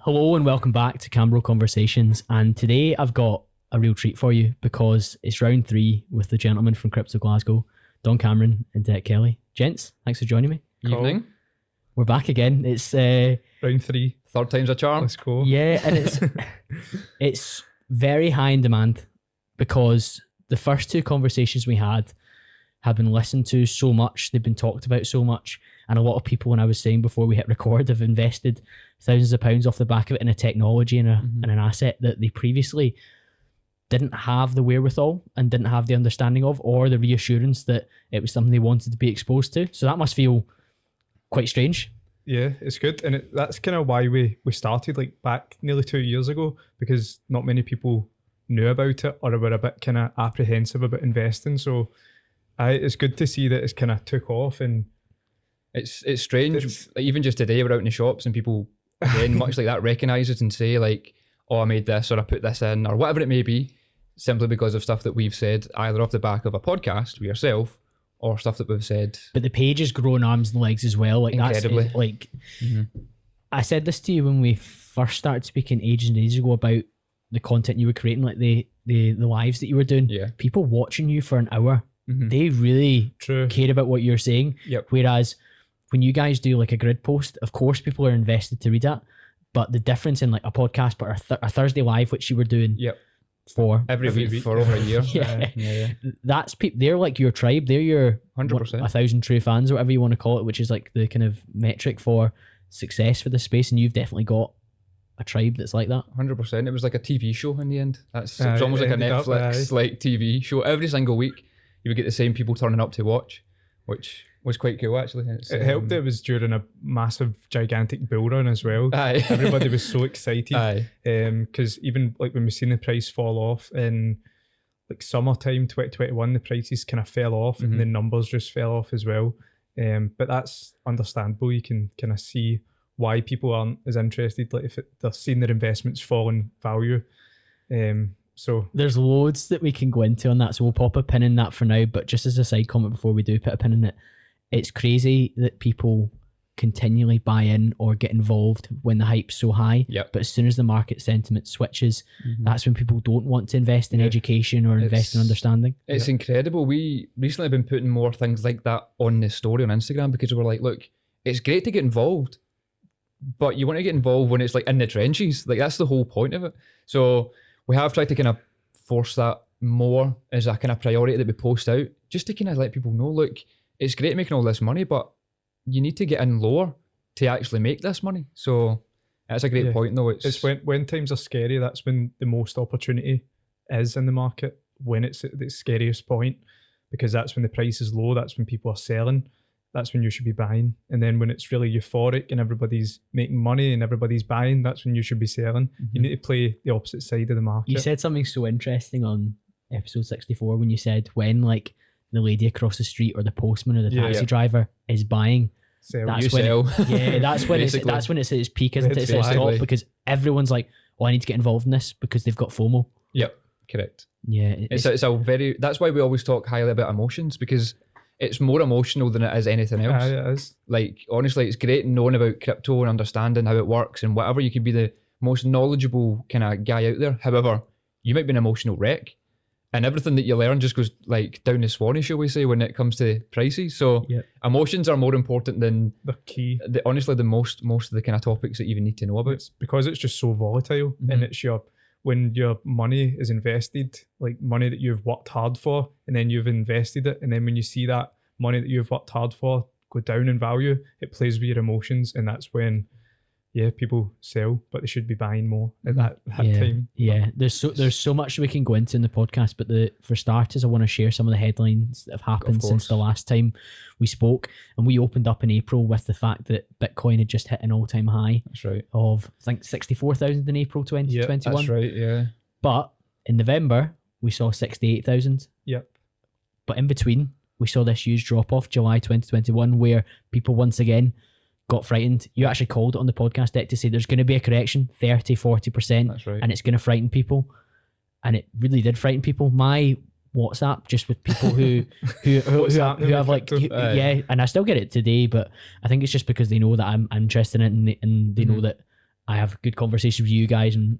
Hello and welcome back to CamBro Conversations, and today I've got a real treat for you because it's round 3 with the gentlemen from Crypto Glasgow, Don Cameron and Dec Kelly. Gents, thanks for joining me. Evening. We're back again. It's round 3, third time's a charm. Let's go. Yeah, and it's very high in demand because the first 2 conversations we had have been listened to so much, they've been talked about so much, and a lot of people, when I was saying before we hit record, have invested thousands of pounds off the back of it in a technology and an asset that they previously didn't have the wherewithal and didn't have the understanding of, or the reassurance that it was something they wanted to be exposed to. So that must feel quite strange. Yeah, it's good. And that's kind of why we started like back nearly 2 years ago, because not many people knew about it or were a bit kind of apprehensive about investing. So it's good to see that it's kind of took off. And it's strange. Like, even just today we're out in the shops and people, again, much like that, recognise it and say like, oh, I made this or I put this in or whatever it may be, simply because of stuff that we've said either off the back of a podcast with yourself or stuff that we've said. But the page has grown arms and legs as well. Like incredibly. That's like I said this to you when we first started speaking ages and ages ago about the content you were creating, like the lives that you were doing. Yeah. People watching you for an hour, they really care about what you're saying. Yep. Whereas when you guys do like a grid post, of course people are invested to read that. But the difference in like a podcast, but a Thursday live, which you were doing for every week for over a year. That's they're like your tribe. They're your 100%. 1,000 true fans or whatever you want to call it, which is like the kind of metric for success for the space. And you've definitely got a tribe that's like that. 100%. It was like a TV show in the end. It's almost like a Netflix like TV show. Every single week you would get the same people turning up to watch, which was quite cool actually. It helped that it was during a massive, gigantic bull run as well. Aye. Everybody was so excited. Aye. Because even like when we seen the price fall off in like summertime 2021, the prices kind of fell off and the numbers just fell off as well. But that's understandable. You can kind of see why people aren't as interested, like if they're seeing their investments fall in value. So there's loads that we can go into on that, so we'll pop a pin in that for now. But just as a side comment before we do put a pin in it, it's crazy that people continually buy in or get involved when the hype's so high. Yep. But as soon as the market sentiment switches, that's when people don't want to invest in education or invest in understanding. It's incredible. We recently have been putting more things like that on the story on Instagram because we're like, look, it's great to get involved, but you want to get involved when it's like in the trenches. Like that's the whole point of it. So we have tried to kind of force that more as a kind of priority that we post out, just to kind of let people know, look, it's great making all this money, but you need to get in lower to actually make this money. So that's a great point though. It's when times are scary, that's when the most opportunity is in the market, when it's at the scariest point, because that's when the price is low, that's when people are selling, that's when you should be buying. And then when it's really euphoric and everybody's making money and everybody's buying, that's when you should be selling. You need to play the opposite side of the market. You said something so interesting on episode 64 when you said when like the lady across the street or the postman or the taxi driver is buying, that's when it's at its peak, isn't it? It's at its top, because everyone's like, oh, I need to get involved in this because they've got FOMO. Yep, correct. Yeah, it's a very, that's why we always talk highly about emotions, because it's more emotional than it is anything else. It is. Like, honestly, it's great knowing about crypto and understanding how it works and whatever. You could be the most knowledgeable kind of guy out there. However, you might be an emotional wreck. And everything that you learn just goes like down the Swanee, shall we say, when it comes to prices. So emotions are more important than the key. Honestly, the most of the kind of topics that you even need to know about. It's because it's just so volatile, and it's when your money is invested, like money that you've worked hard for, and then you've invested it, and then when you see that money that you've worked hard for go down in value, it plays with your emotions, and that's when people sell, but they should be buying more at that time. Yeah, there's so much we can go into in the podcast, but for starters, I want to share some of the headlines that have happened since the last time we spoke. And we opened up in April with the fact that Bitcoin had just hit an all-time high. That's right. Of I think 64,000 in April 2021. That's right. Yeah. But in November we saw 68,000. Yep. But in between we saw this huge drop off, July 2021, where people once again got frightened. You actually called it on the podcast, Dec, to say there's going to be a correction, 30-40%. That's right. And it's going to frighten people. And it really did frighten people. My WhatsApp, just with people who have like, and I still get it today, but I think it's just because they know that I'm interested in it, and they know that I have good conversations with you guys, and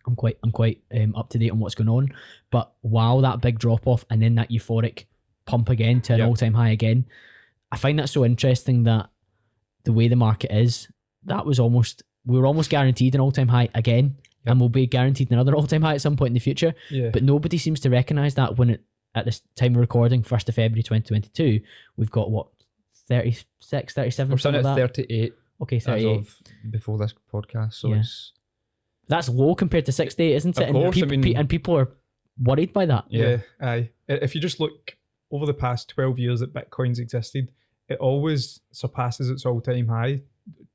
I'm quite up to date on what's going on. But wow, that big drop off and then that euphoric pump again to an all-time high again. I find that so interesting that the way the market is, we were almost guaranteed an all-time high again, and we'll be guaranteed another all-time high at some point in the future. Yeah. But nobody seems to recognise that when at this time of recording, 1st of February 2022, we've got what, 36, 37? We're sitting at at 38. Okay, as 38. of before this podcast, so it's... That's low compared to 68, isn't it? Of course, and people are worried by that. Yeah, aye. If you just look over the past 12 years that Bitcoin's existed, it always surpasses its all-time high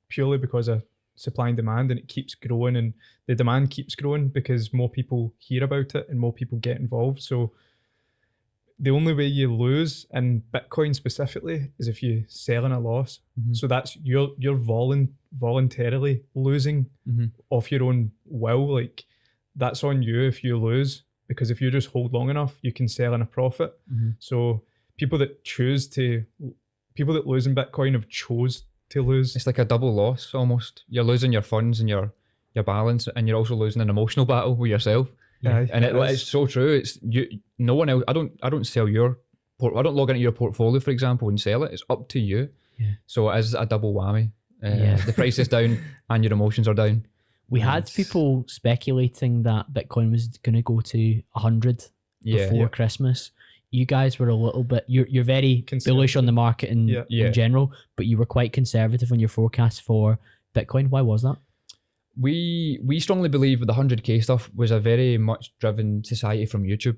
purely because of supply and demand, and it keeps growing, and the demand keeps growing because more people hear about it and more people get involved. So the only way you lose in Bitcoin specifically is if you sell in a loss. So that's you're voluntarily losing off your own will. Like, that's on you if you lose, because if you just hold long enough, you can sell in a profit. So people that lose in Bitcoin have chose to lose. It's like a double loss almost. You're losing your funds and your balance, and you're also losing an emotional battle with yourself. Yeah, and it's so true. It's you. No one else. I don't sell your I don't log into your portfolio, for example, and sell it. It's up to you. Yeah. So it is a double whammy. The price is down and your emotions are down. We had people speculating that Bitcoin was going to go to 100 before Christmas. You guys were a little bit, you're very bullish on the market in general, but you were quite conservative on your forecast for Bitcoin. Why was that? We strongly believe the 100k stuff was a very much driven society from YouTube.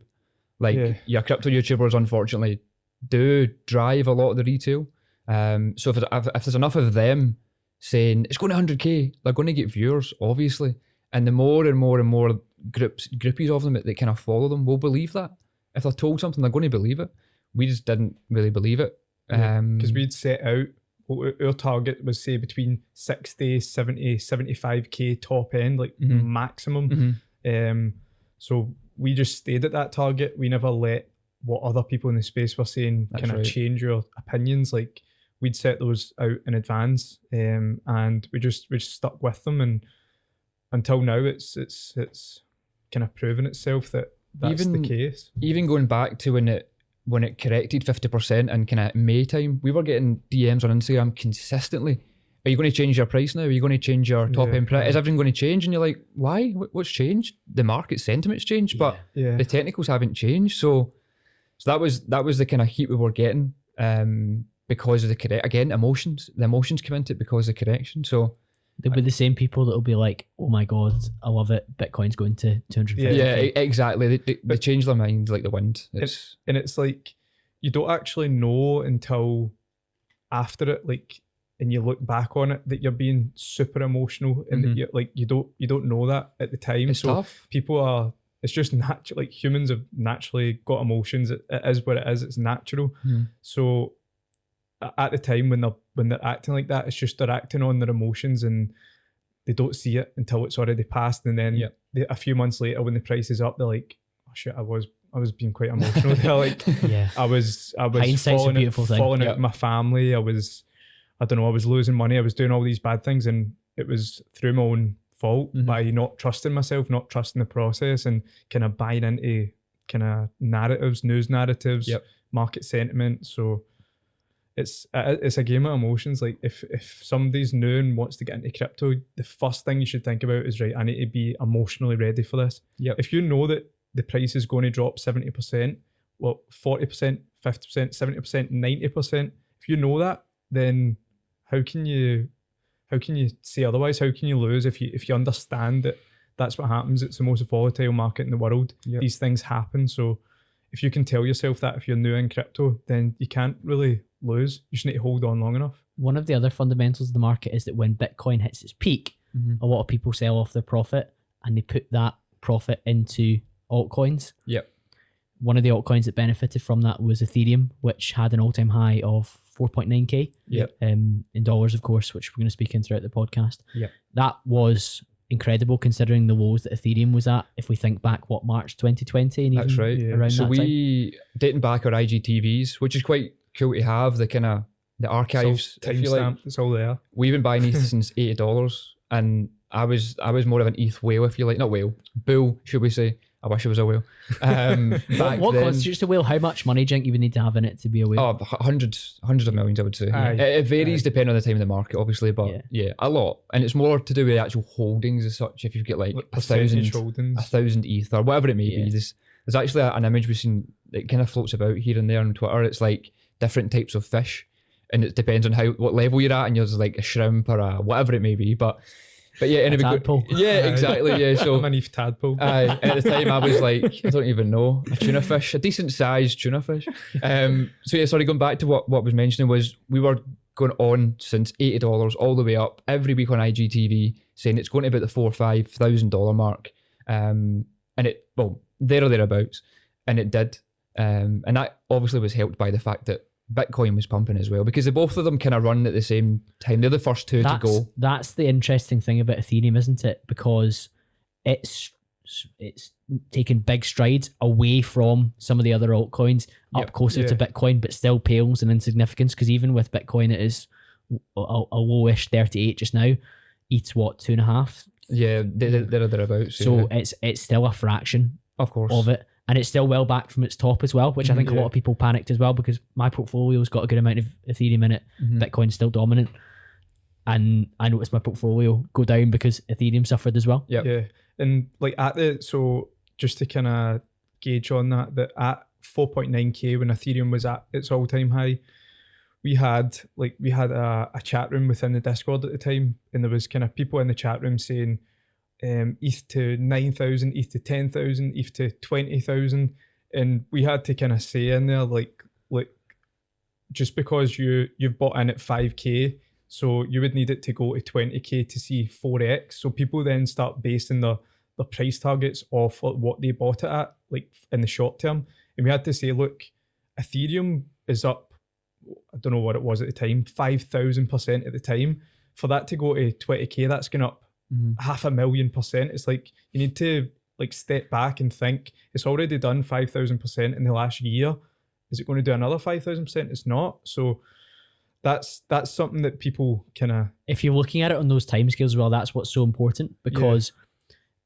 Like your crypto YouTubers, unfortunately, do drive a lot of the retail. So if there's enough of them saying it's going to 100k, they're going to get viewers, obviously. And the more and more and more groupies of them that kind of follow them will believe that. If they're told something, they're going to believe it. We just didn't really believe it. Because we'd set out, our target was, say, between 60, 70, 75k top end, like maximum. So we just stayed at that target. We never let what other people in the space were saying kind of change your opinions. Like, we'd set those out in advance, and we just stuck with them, and until now it's kind of proven itself that that's the case. Even going back to when it corrected 50% in kind of May time, we were getting DMs on Instagram consistently. Are you going to change your price now? Are you going to change your top end price? Is everything going to change? And you're like, why? What's changed? The market sentiment's changed, but the technicals haven't changed. So that was the kind of heat we were getting because of the emotions. The emotions come into it because of the correction. So there'll be the same people that'll be like, oh my God, I love it. Bitcoin's going to 250. Yeah, exactly. They change their mind like the wind. And it's like, you don't actually know until after it, like, and you look back on it, that you're being super emotional, and that you don't know that at the time. It's tough. People are, it's just natural. Like, humans have naturally got emotions. It is what it is. It's natural. So at the time when they're acting like that, it's just they're acting on their emotions, and they don't see it until it's already passed. And then a few months later, when the price is up, they're like, "Oh shit, I was being quite emotional." They're like, I was falling out with my family. I was losing money. I was doing all these bad things, and it was through my own fault by not trusting myself, not trusting the process, and kind of buying into kind of narratives, news narratives, market sentiment. So it's a game of emotions. Like, if somebody's new and wants to get into crypto, the first thing you should think about is, right, I need to be emotionally ready for this. If you know that the price is going to drop 70%, well, 40%, 50%, 70%, 90%, if you know that, then how can you say otherwise? How can you lose if you understand that that's what happens? It's the most volatile market in the world. These things happen. So if you can tell yourself that if you're new in crypto, then you can't really lose. You just need to hold on long enough. One of the other fundamentals of the market is that when Bitcoin hits its peak, a lot of people sell off their profit, and they put that profit into altcoins. One of the altcoins that benefited from that was Ethereum, which had an all-time high of 4.9k in dollars, of course, which we're going to speak in throughout the podcast. That was incredible considering the lows that Ethereum was at. If we think back, March 2020, and that's right. Around so that we dating back our IGTVs, which is quite cool to have, the kind of the archives. Timestamp, it's all there. We've been buying these since $80, and I was more of an ETH whale, if you like. Not whale, bull, should we say. I wish I was a whale. What constitutes a whale? How much money do you think you would need to have in it to be a whale? Oh, hundreds of millions, I would say. It varies depending on the time of the market, obviously, but yeah, a lot. And it's more to do with the actual holdings as such. If you get like 1,000 ETH or whatever it may be, there's actually an image we've seen that kind of floats about here and there on Twitter. It's like different types of fish, and it depends on what level you're at, and yours is like a shrimp or a whatever it may be, but yeah, anyway, tadpole. Yeah, exactly. Yeah, so I'm an ETH tadpole. At the time I was like, I don't even know, a tuna fish, a decent sized tuna fish. So yeah, sorry, going back to what was mentioning was we were going on since $80 all the way up every week on IGTV, saying it's going to about the $4,000 or $5,000 mark, and it there or thereabouts, and it did, and that obviously was helped by the fact that Bitcoin was pumping as well, because both of them kind of run at the same time. They're the first two to go. That's the interesting thing about Ethereum, isn't it? Because it's taken big strides away from some of the other altcoins, up closer to Bitcoin, but still pales in insignificance, because even with Bitcoin it is a lowish 38 just now. ETH's what, 2.5? Yeah, they're thereabouts. So it's still a fraction, of course, of it. And it's still well back from its top as well, which I think a lot of people panicked as well, because my portfolio's got a good amount of Ethereum in it. Bitcoin's still dominant. And I noticed my portfolio go down because Ethereum suffered as well. Yeah. And like so just to kind of gauge on that at 4.9k when Ethereum was at its all-time high, we had a chat room within the Discord at the time, and there was kind of people in the chat room saying, ETH to 9,000, ETH to 10,000, ETH to 20,000, and we had to kind of say in there like just because you've bought in at 5k, so you would need it to go to 20k to see 4x. So people then start basing the price targets off what they bought it at, like in the short term, and we had to say, look, Ethereum is up, I don't know what it was at the time, 5,000% at the time. For that to go to 20k, that's going up 500,000%. It's like you need to like step back and think, it's already done 5,000% in the last year. Is it going to do another 5,000%? It's not. So that's something that people kind of, if you're looking at it on those timescales as well, that's what's so important, because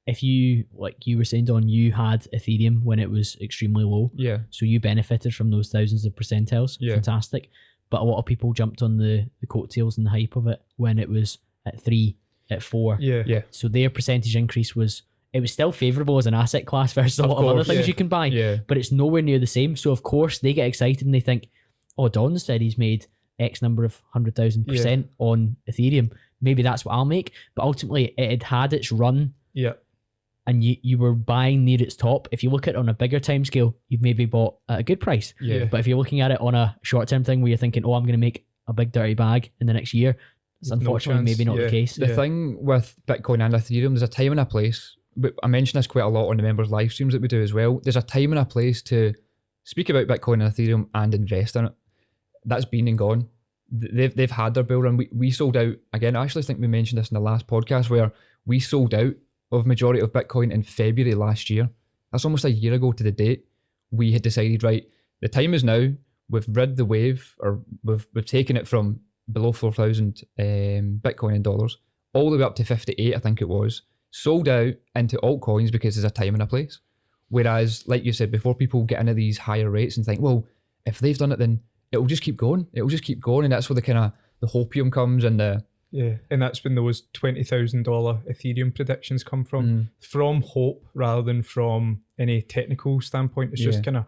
if you, like you were saying, Don, you had Ethereum when it was extremely low, so you benefited from those thousands of percentiles. Fantastic. But a lot of people jumped on the coattails and the hype of it when it was at 3, at 4. So their percentage increase was still favourable as an asset class versus a lot of other things you can buy, but it's nowhere near the same. So of course they get excited and they think, oh, Don said he's made X number of 100,000% on Ethereum, maybe that's what I'll make. But ultimately it had its run, and you were buying near its top. If you look at it on a bigger time scale, you've maybe bought at a good price, but if you're looking at it on a short term thing where you're thinking, oh, I'm going to make a big dirty bag in the next year, it's unfortunately maybe not the case. The thing with Bitcoin and Ethereum, there's a time and a place. But I mention this quite a lot on the members' live streams that we do as well. There's a time and a place to speak about Bitcoin and Ethereum and invest in it. That's been and gone. They've had their bull run. We sold out again. I actually think we mentioned this in the last podcast, where we sold out of majority of Bitcoin in February last year. That's almost a year ago to the date. We had decided, right, the time is now. We've rid the wave, or we've taken it from below 4,000 Bitcoin in dollars all the way up to 58, I think it was. Sold out into altcoins because there's a time and a place. Whereas, like you said before, people get into these higher rates and think, well, if they've done it, then it'll just keep going. It'll just keep going, and that's where the hopium comes and the and that's when those $20,000 Ethereum predictions come from hope rather than from any technical standpoint. It's just kind of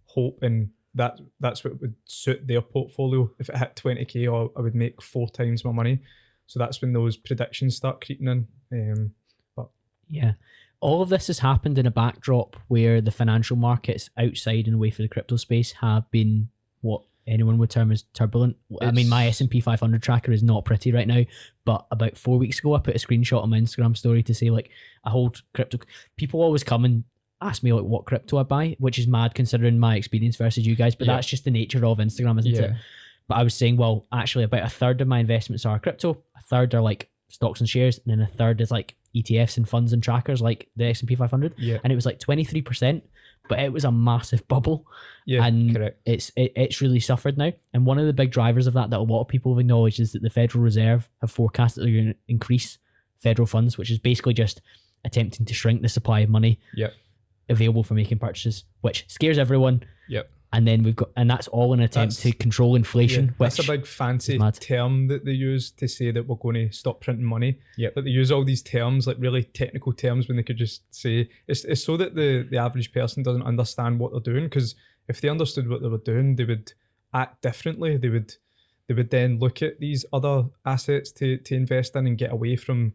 hope, and that's what would suit their portfolio. If it hit 20k, I would make 4 times my money. So that's when those predictions start creeping in. All of this has happened in a backdrop where the financial markets outside and away for the crypto space have been what anyone would term as turbulent. I mean, my S&P 500 tracker is not pretty right now, but about 4 weeks ago, I put a screenshot on my Instagram story to say, like, I hold crypto. People always come and ask me like what crypto I buy, which is mad considering my experience versus you guys, but that's just the nature of Instagram, isn't it? But I was saying, well, actually about 1/3 of my investments are crypto, 1/3 are like stocks and shares, and then 1/3 is like ETFs and funds and trackers like the S&P 500. And it was like 23%, but it was a massive bubble. And correct. It's really suffered now. And one of the big drivers of that a lot of people have acknowledged is that the Federal Reserve have forecast that they're going to increase federal funds, which is basically just attempting to shrink the supply of money available for making purchases, which scares everyone. And then and that's all in an attempt to control inflation. Which that's a big fancy term that they use to say that we're going to stop printing money. But they use all these terms, like really technical terms, when they could just say it's so that the average person doesn't understand what they're doing. Because if they understood what they were doing, they would act differently. They would then look at these other assets to invest in and get away from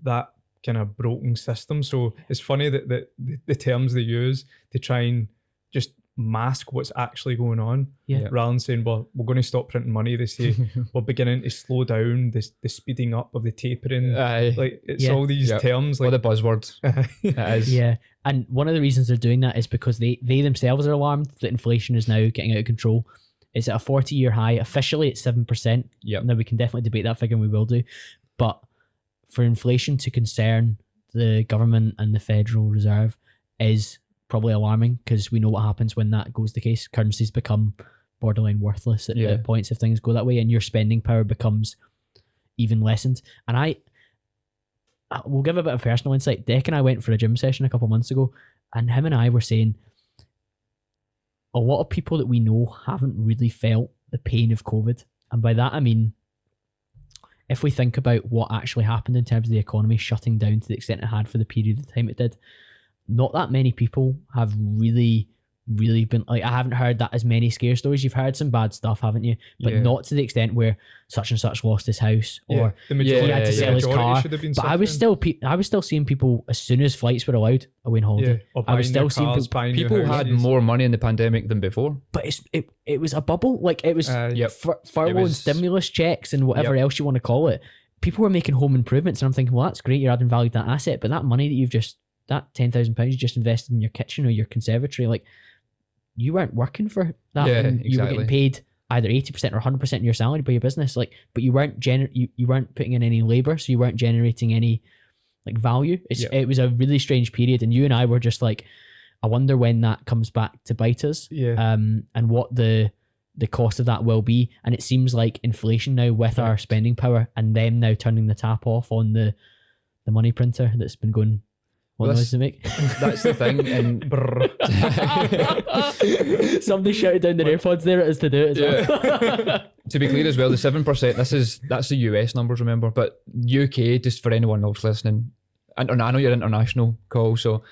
that kind of broken system. So it's funny that the terms they use to try and just mask what's actually going on, rather than saying, well, we're going to stop printing money. They say we're beginning to slow down the speeding up of the tapering. Like it's all these terms, like all the buzzwords. It is. And one of the reasons they're doing that is because they themselves are alarmed that inflation is now getting out of control. It's at a 40-year high. Officially, it's 7%. Now we can definitely debate that figure, and we will do. But for inflation to concern the government and the Federal Reserve is probably alarming, because we know what happens when that goes the case. Currencies become borderline worthless at points if things go that way, and your spending power becomes even lessened. And I will give a bit of personal insight. Dec and I went for a gym session a couple months ago, and him and I were saying a lot of people that we know haven't really felt the pain of COVID. And by that I mean, if we think about what actually happened in terms of the economy shutting down to the extent it had for the period of time it did, not that many people have really been like, I haven't heard that as many scare stories. You've heard some bad stuff, haven't you? But not to the extent where such and such lost his house, or he had to sell his car. But I was still seeing people, as soon as flights were allowed, away on holiday. I was still seeing people had more money in the pandemic than before. But it was a bubble. Like it was furlough and stimulus checks and whatever else you want to call it. People were making home improvements, and I'm thinking, well, that's great, you're adding value to that asset, but that money that £10,000 you just invested in your kitchen or your conservatory, like, you weren't working for that. You were getting paid either 80% or 100% of your salary by your business, like, but you weren't you weren't putting in any labor, so you weren't generating any like value. It was a really strange period, and you and I were just like, I wonder when that comes back to bite us, and what the cost of that will be. And it seems like inflation now, with our spending power, and them now turning the tap off on the money printer that's been going. What noise to make? That's the thing. And somebody shouted down their AirPods there at us to do it as well. To be clear as well, the 7%, that's the US numbers, remember, but UK, just for anyone else listening, and I know you're international, Cole, so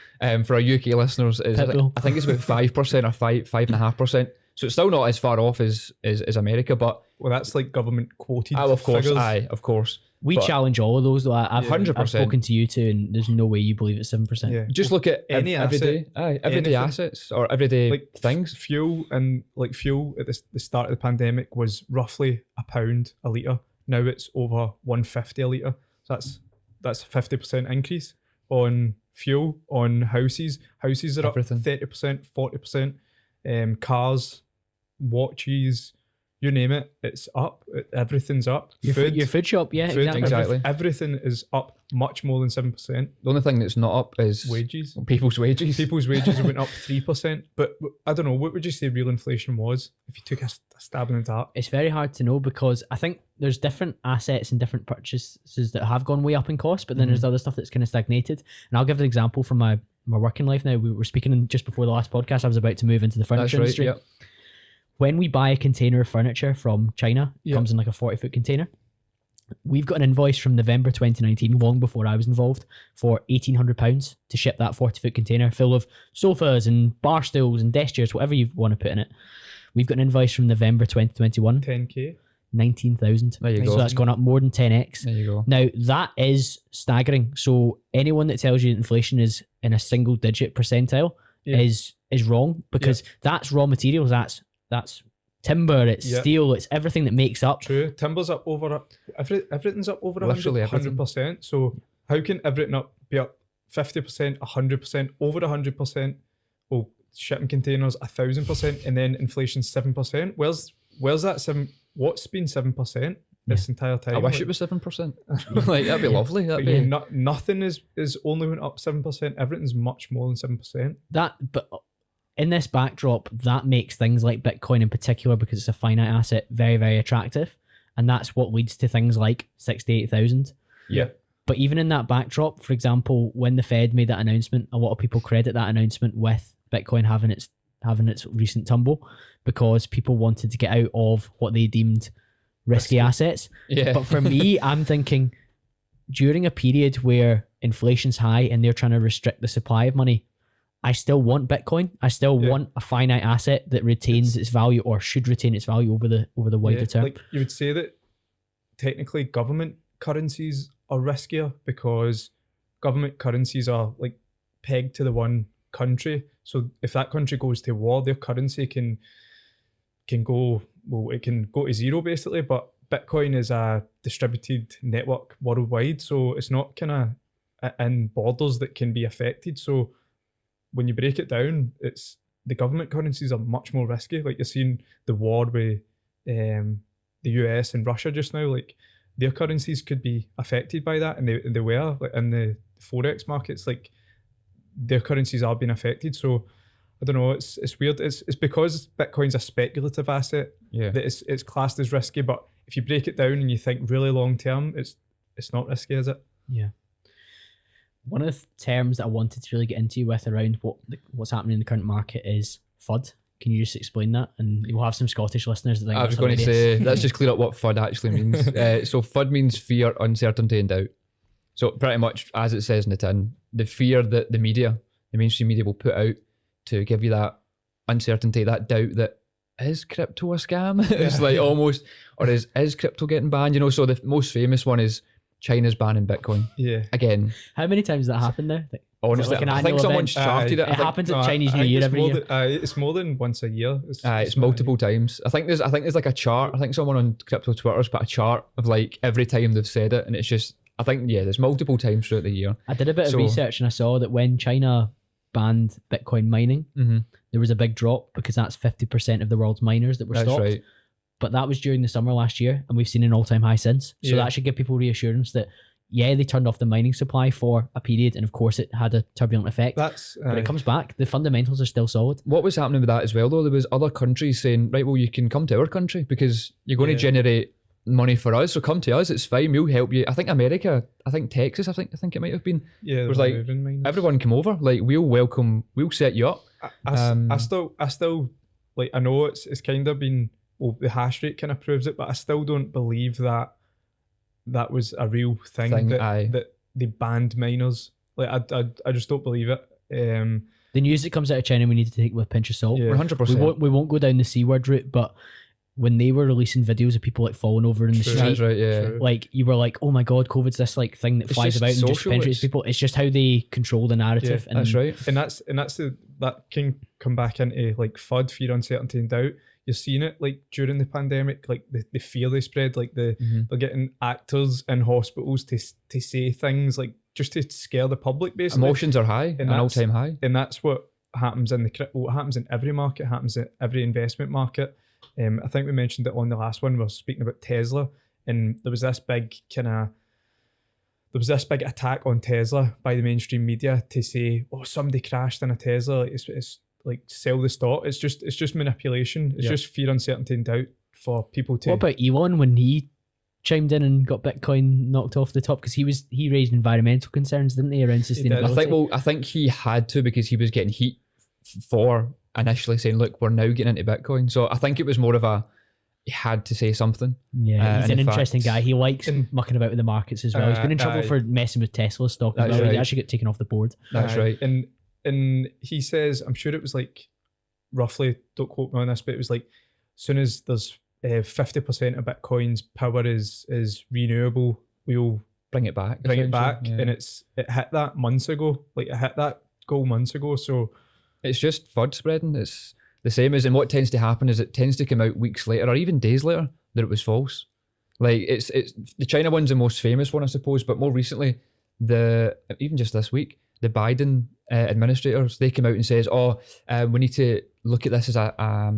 for our UK listeners, I think it's about 5% or 5.5%. So it's still not as far off as America, but that's like government quoted. Of course, figures. Of course. We challenge all of those, though. I've 100%. spoken to you two, and there's no way you believe it's 7%. Yeah. Just look at any everyday assets or everyday like things. Fuel at the start of the pandemic was roughly £1 a litre. Now it's over £1.50 a litre. So that's a 50% increase on fuel. On houses are Everything. up 30%, 40%. Cars, watches, you name it, it's up. Everything's up. Your food shop, Exactly. Everything is up much more than 7%. The only thing that's not up is wages. People's wages. People's wages went up 3%. But I don't know, what would you say real inflation was if you took a stab in the dark? It's very hard to know, because I think there's different assets and different purchases that have gone way up in cost, but then there's other stuff that's kind of stagnated. And I'll give an example from my working life now. We were speaking just before the last podcast. I was about to move into the furniture industry. Yep. When we buy a container of furniture from China, it comes in like a 40-foot container. We've got an invoice from November 2019, long before I was involved, for £1,800 to ship that 40-foot container full of sofas and bar stools and desk chairs, whatever you want to put in it. We've got an invoice from November 2021. 10k. 19,000. There you go. So that's gone up more than 10x. There you go. Now, that is staggering. So anyone that tells you inflation is in a single digit percentile is wrong, because that's raw materials. That's timber, it's steel, it's everything that makes up. True. Timber's up over, everything's up over Literally 100%. So how can everything be up 50%, 100%, over 100%? Well, shipping containers 1,000%, and then inflation 7%. Where's that 7? What's been 7% this entire time? I wish it was 7%. Like, that'd be lovely. That'd be nothing is only went up 7%. Everything's much more than 7%. But in this backdrop, that makes things like Bitcoin in particular, because it's a finite asset, very, very attractive. And that's what leads to things like 68,000. Yeah. But even in that backdrop, for example, when the Fed made that announcement, a lot of people credit that announcement with Bitcoin having its recent tumble because people wanted to get out of what they deemed risky assets. Yeah. But for me, I'm thinking during a period where inflation's high and they're trying to restrict the supply of money, I still want Bitcoin. I still want a finite asset that retains its value or should retain its value over the wider term. Like you would say that technically government currencies are riskier because government currencies are like pegged to the one country. So if that country goes to war, their currency can go, well, it can go to zero basically, but Bitcoin is a distributed network worldwide. So it's not kind of in borders that can be affected. So when you break it down, it's the government currencies are much more risky. Like you're seeing the war with the US and Russia just now, like their currencies could be affected by that, and they were like in the forex markets, like their currencies are being affected. So I don't know, it's weird. It's because Bitcoin's a speculative asset that it's classed as risky, but if you break it down and you think really long term, it's not risky, is it? Yeah. One of the terms that I wanted to really get into with around what's happening in the current market is FUD. Can you just explain that? And we'll have some Scottish listeners that think I was going to say, let's just clear up what FUD actually means. So FUD means fear, uncertainty and doubt. So pretty much as it says in the tin, the fear that the mainstream media will put out to give you that uncertainty, that doubt that is crypto a scam? It's like almost, or is crypto getting banned? You know, so the most famous one is China's banning Bitcoin. Yeah. Again. How many times does that happen now? Honestly, like I think someone started it. It happens at Chinese New Year every year. It's more than once a year. It's multiple times. I think there's like a chart. I think someone on crypto Twitter's put a chart of like every time they've said it, and it's just, I think, there's multiple times throughout the year. I did a bit of research and I saw that when China banned Bitcoin mining, there was a big drop because that's 50% of the world's miners that were stopped. Right. But that was during the summer last year, and we've seen an all-time high since. So that should give people reassurance that they turned off the mining supply for a period, and of course it had a turbulent effect. But it comes back. The fundamentals are still solid. What was happening with that as well, though? There was other countries saying, right, well, you can come to our country because you're going to generate money for us, so come to us. It's fine. We'll help you. I think America, I think Texas, I think it might have been. Yeah, it was like everyone come over. Like we'll set you up. I still like, I know it's kind of been, well, the hash rate kind of proves it, but I still don't believe that was a real thing that they banned miners. Like I just don't believe it. The news that comes out of China we need to take with a pinch of salt. 100%. We won't go down the C word route, but when they were releasing videos of people like falling over in the street, that's right, like you were like, oh my god, COVID's this like thing that flies about and just penetrates people. It's just how they control the narrative. And that's right. And that can come back into like FUD, fear, uncertainty and doubt. You're seeing it like during the pandemic, like the fear they spread, like they're getting actors in hospitals to say things like just to scare the public basically. Emotions are high, an all-time high. And that's what happens in what happens in every market, happens in every investment market. I think we mentioned it on the last one. We were speaking about Tesla, and there was this big attack on Tesla by the mainstream media to say, oh, somebody crashed in a Tesla. Like, it's like sell the stock. It's just manipulation. It's just fear, uncertainty and doubt for people to. What about Elon when he chimed in and got Bitcoin knocked off the top because he raised environmental concerns, didn't he, around sustainability? I think he had to because he was getting heat for initially saying, look, we're now getting into Bitcoin. So I think it was more of he had to say something. Yeah, he's an interesting guy. He likes mucking about with the markets as well. He's been in trouble for messing with Tesla stock as well. Right. He actually got taken off the board. That's right. And he says, I'm sure it was like, roughly, don't quote me on this, but it was like, as soon as there's 50% of Bitcoin's power is renewable, we'll bring it back. Yeah. And it hit that months ago. Like it hit that goal months ago. So it's just FUD spreading. It's the same as, and what tends to happen is it tends to come out weeks later or even days later that it was false. Like it's the China one's the most famous one, I suppose, but more recently, even just this week, the Biden administrators, they came out and says, we need to look at this as a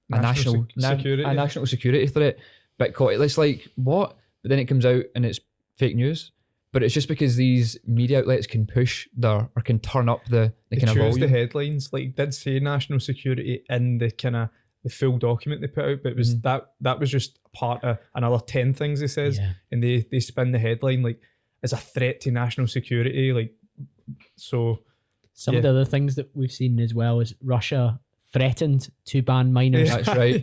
national security threat. Bitcoin, it's like, what? But then it comes out and it's fake news. But it's just because these media outlets can push or can turn up the kind of volume. The headlines, like it did say national security in the kind of the full document they put out, but it was that was just part of another 10 things they says, and they spin the headline like as a threat to national security. Like, so some of the other things that we've seen as well is Russia threatened to ban miners. That's right.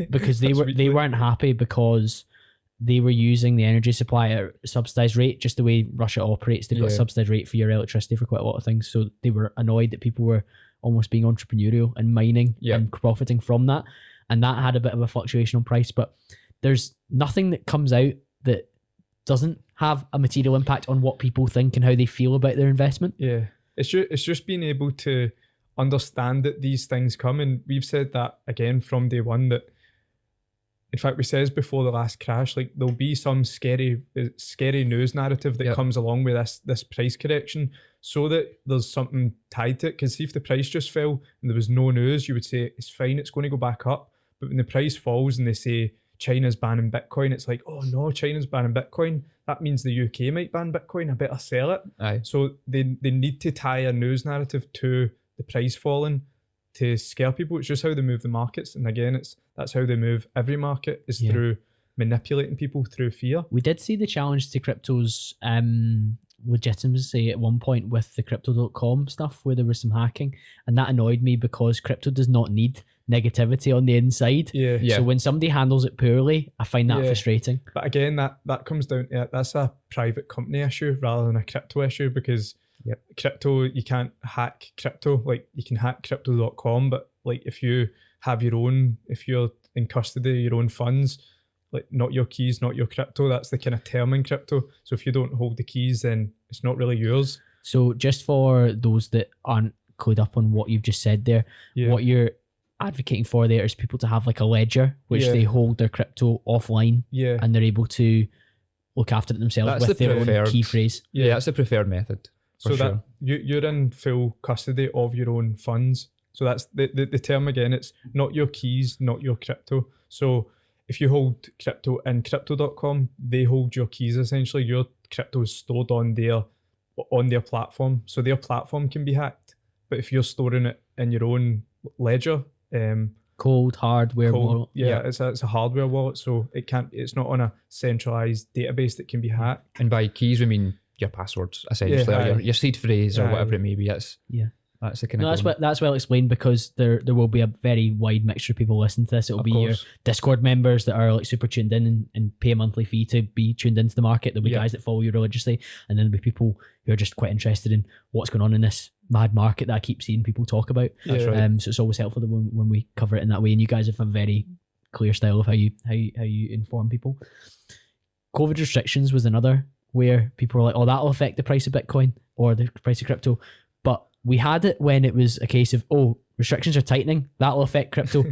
Because they weren't happy because they were using the energy supply at a subsidized rate, just the way Russia operates. They've got a subsidized rate for your electricity for quite a lot of things. So they were annoyed that people were almost being entrepreneurial and mining and profiting from that. And that had a bit of a fluctuation on price. But there's nothing that comes out that doesn't have a material impact on what people think and how they feel about their investment. Yeah. It's just being able to understand that these things come. And we've said that again from day one, that in fact, we says before the last crash, like there'll be some scary news narrative that comes along with this price correction, so that there's something tied to it. Because if the price just fell and there was no news, you would say it's fine, it's going to go back up. But when the price falls and they say China's banning Bitcoin, it's like, oh no, China's banning Bitcoin. That means the UK might ban Bitcoin. I better sell it. Aye. So they need to tie a news narrative to the price falling to scare people. It's just how they move the markets. And again, that's how they move every market, is through manipulating people through fear. We did see the challenge to crypto's legitimacy at one point with the Crypto.com stuff, where there was some hacking, and that annoyed me because crypto does not need negativity on the inside. So when somebody handles it poorly, I find that frustrating. But again, that comes down to that's a private company issue rather than a crypto issue, because crypto, you can't hack crypto. Like, you can hack Crypto.com, but like if you're in custody of your own funds, like not your keys, not your crypto, that's the kind of term in crypto. So if you don't hold the keys, then it's not really yours. So just for those that aren't clued up on what you've just said there, what you're advocating for there is people to have like a ledger which they hold their crypto offline, and they're able to look after it themselves with their own key phrase. That's the preferred method. So that you're in full custody of your own funds. So that's the term again. It's not your keys, not your crypto. So if you hold crypto in Crypto.com, they hold your keys essentially. Your crypto is stored on their platform. So their platform can be hacked. But if you're storing it in your own ledger, cold hardware wallet. It's a hardware wallet. So it's not on a centralized database that can be hacked. And by keys, we mean your passwords, essentially, or your seed phrase, or whatever it may be. That's the kind of that's well explained, because there will be a very wide mixture of people listening to this. It'll be your Discord members that are like super tuned in and pay a monthly fee to be tuned into the market. There'll be guys that follow you religiously, and then there'll be people who are just quite interested in what's going on in this mad market that I keep seeing people talk about. That's right. So it's always helpful that when we cover it in that way, and you guys have a very clear style of how you inform people. COVID restrictions was another where people were like, oh, that'll affect the price of Bitcoin or the price of crypto. But we had it when it was a case of, oh, restrictions are tightening, that'll affect crypto.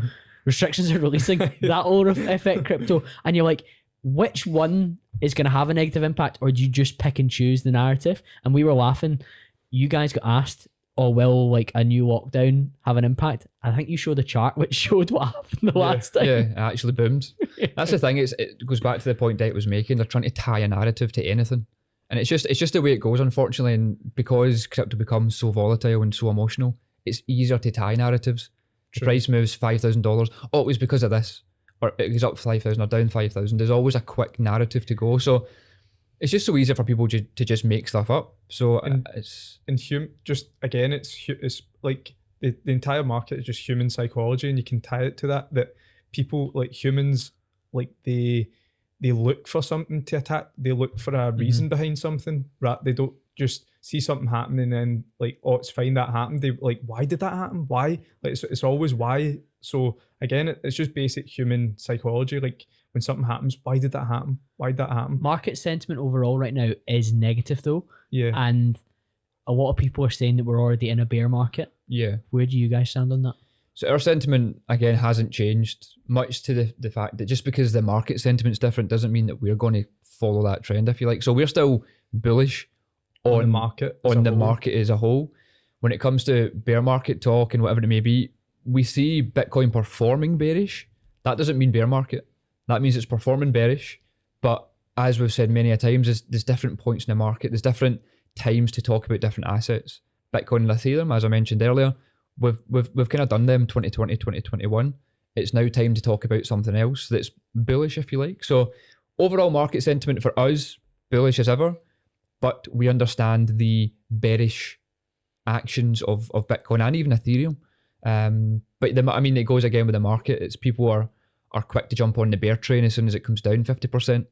Restrictions are releasing, that'll affect crypto. And you're like, which one is going to have a negative impact, or do you just pick and choose the narrative? And we were laughing. You guys got asked, oh, will like a new lockdown have an impact? I think you showed a chart which showed what happened the last time. Yeah, it actually boomed. That's the thing. It goes back to the point Dec was making. They're trying to tie a narrative to anything. And it's just the way it goes, unfortunately. And because crypto becomes so volatile and so emotional, it's easier to tie narratives. The price moves $5,000. Oh, it was because of this. Or it goes up 5,000 or down 5,000. There's always a quick narrative to go. So it's just so easy for people to just make stuff up. So it's like the entire market is just human psychology, and you can tie it to that people, like humans, like they look for something to attack. They look for a reason behind something, right? They don't just see something happen and then like, oh, it's fine that happened. They like, why did that happen? Why? Like it's always why. So again, it's just basic human psychology. Like when something happens, why did that happen? Why did that happen? Market sentiment overall right now is negative though. Yeah. And a lot of people are saying that we're already in a bear market. Yeah. Where do you guys stand on that? So our sentiment, again, hasn't changed much, to the fact that just because the market sentiment's different doesn't mean that we're going to follow that trend, if you like. So we're still bullish on the market as a whole. When it comes to bear market talk and whatever it may be, we see Bitcoin performing bearish. That doesn't mean bear market. That means it's performing bearish. But as we've said many a times, there's different points in the market. There's different times to talk about different assets. Bitcoin and Ethereum, as I mentioned earlier, we've kind of done them 2020, 2021. It's now time to talk about something else that's bullish, if you like. So overall market sentiment for us, bullish as ever, but we understand the bearish actions of Bitcoin and even Ethereum. But it goes again with the market. It's people are quick to jump on the bear train as soon as it comes down 50%.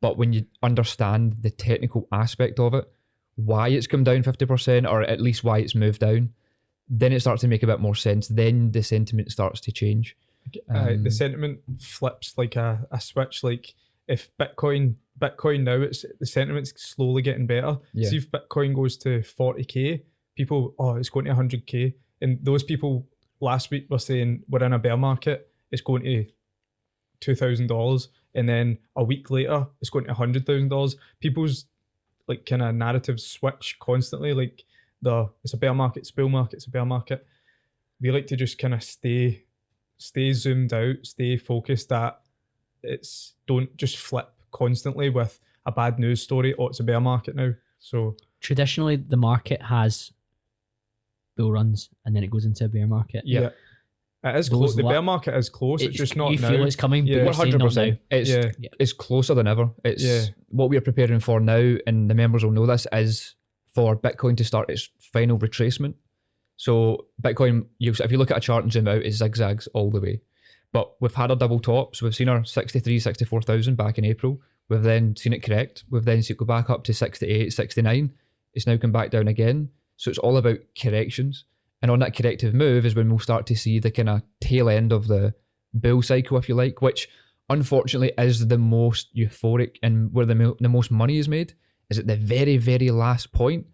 But when you understand the technical aspect of it, why it's come down 50%, or at least why it's moved down, then it starts to make a bit more sense. Then the sentiment starts to change. The sentiment flips like a switch. Like if Bitcoin now, the sentiment's slowly getting better. Yeah. See if Bitcoin goes to 40k, people, it's going to 100k, and those people last week were saying we're in a bear market, it's going to $2,000, and then a week later it's going to $100,000. People's like kind of narratives switch constantly. Like it's a bear market, it's a bull market, it's a bear market. We like to just kind of stay zoomed out, stay focused. That don't just flip constantly with a bad news story. It's a bear market now. So traditionally the market has bull runs and then it goes into a bear market. Yeah. It is close. The bear market is close. It's just not you now. feel it's coming, but you're saying not now. It's closer than ever. It's what we're preparing for now, and the members will know this, is for Bitcoin to start its final retracement. So Bitcoin, if you look at a chart and zoom out, it zigzags all the way. But we've had our double top. So we've seen our 64,000 back in April. We've then seen it correct. We've then seen it go back up to 68, 69. It's now come back down again. So it's all about corrections. And on that corrective move is when we'll start to see the kind of tail end of the bull cycle, if you like, which unfortunately is the most euphoric and where the most money is made, is at the very, very last point.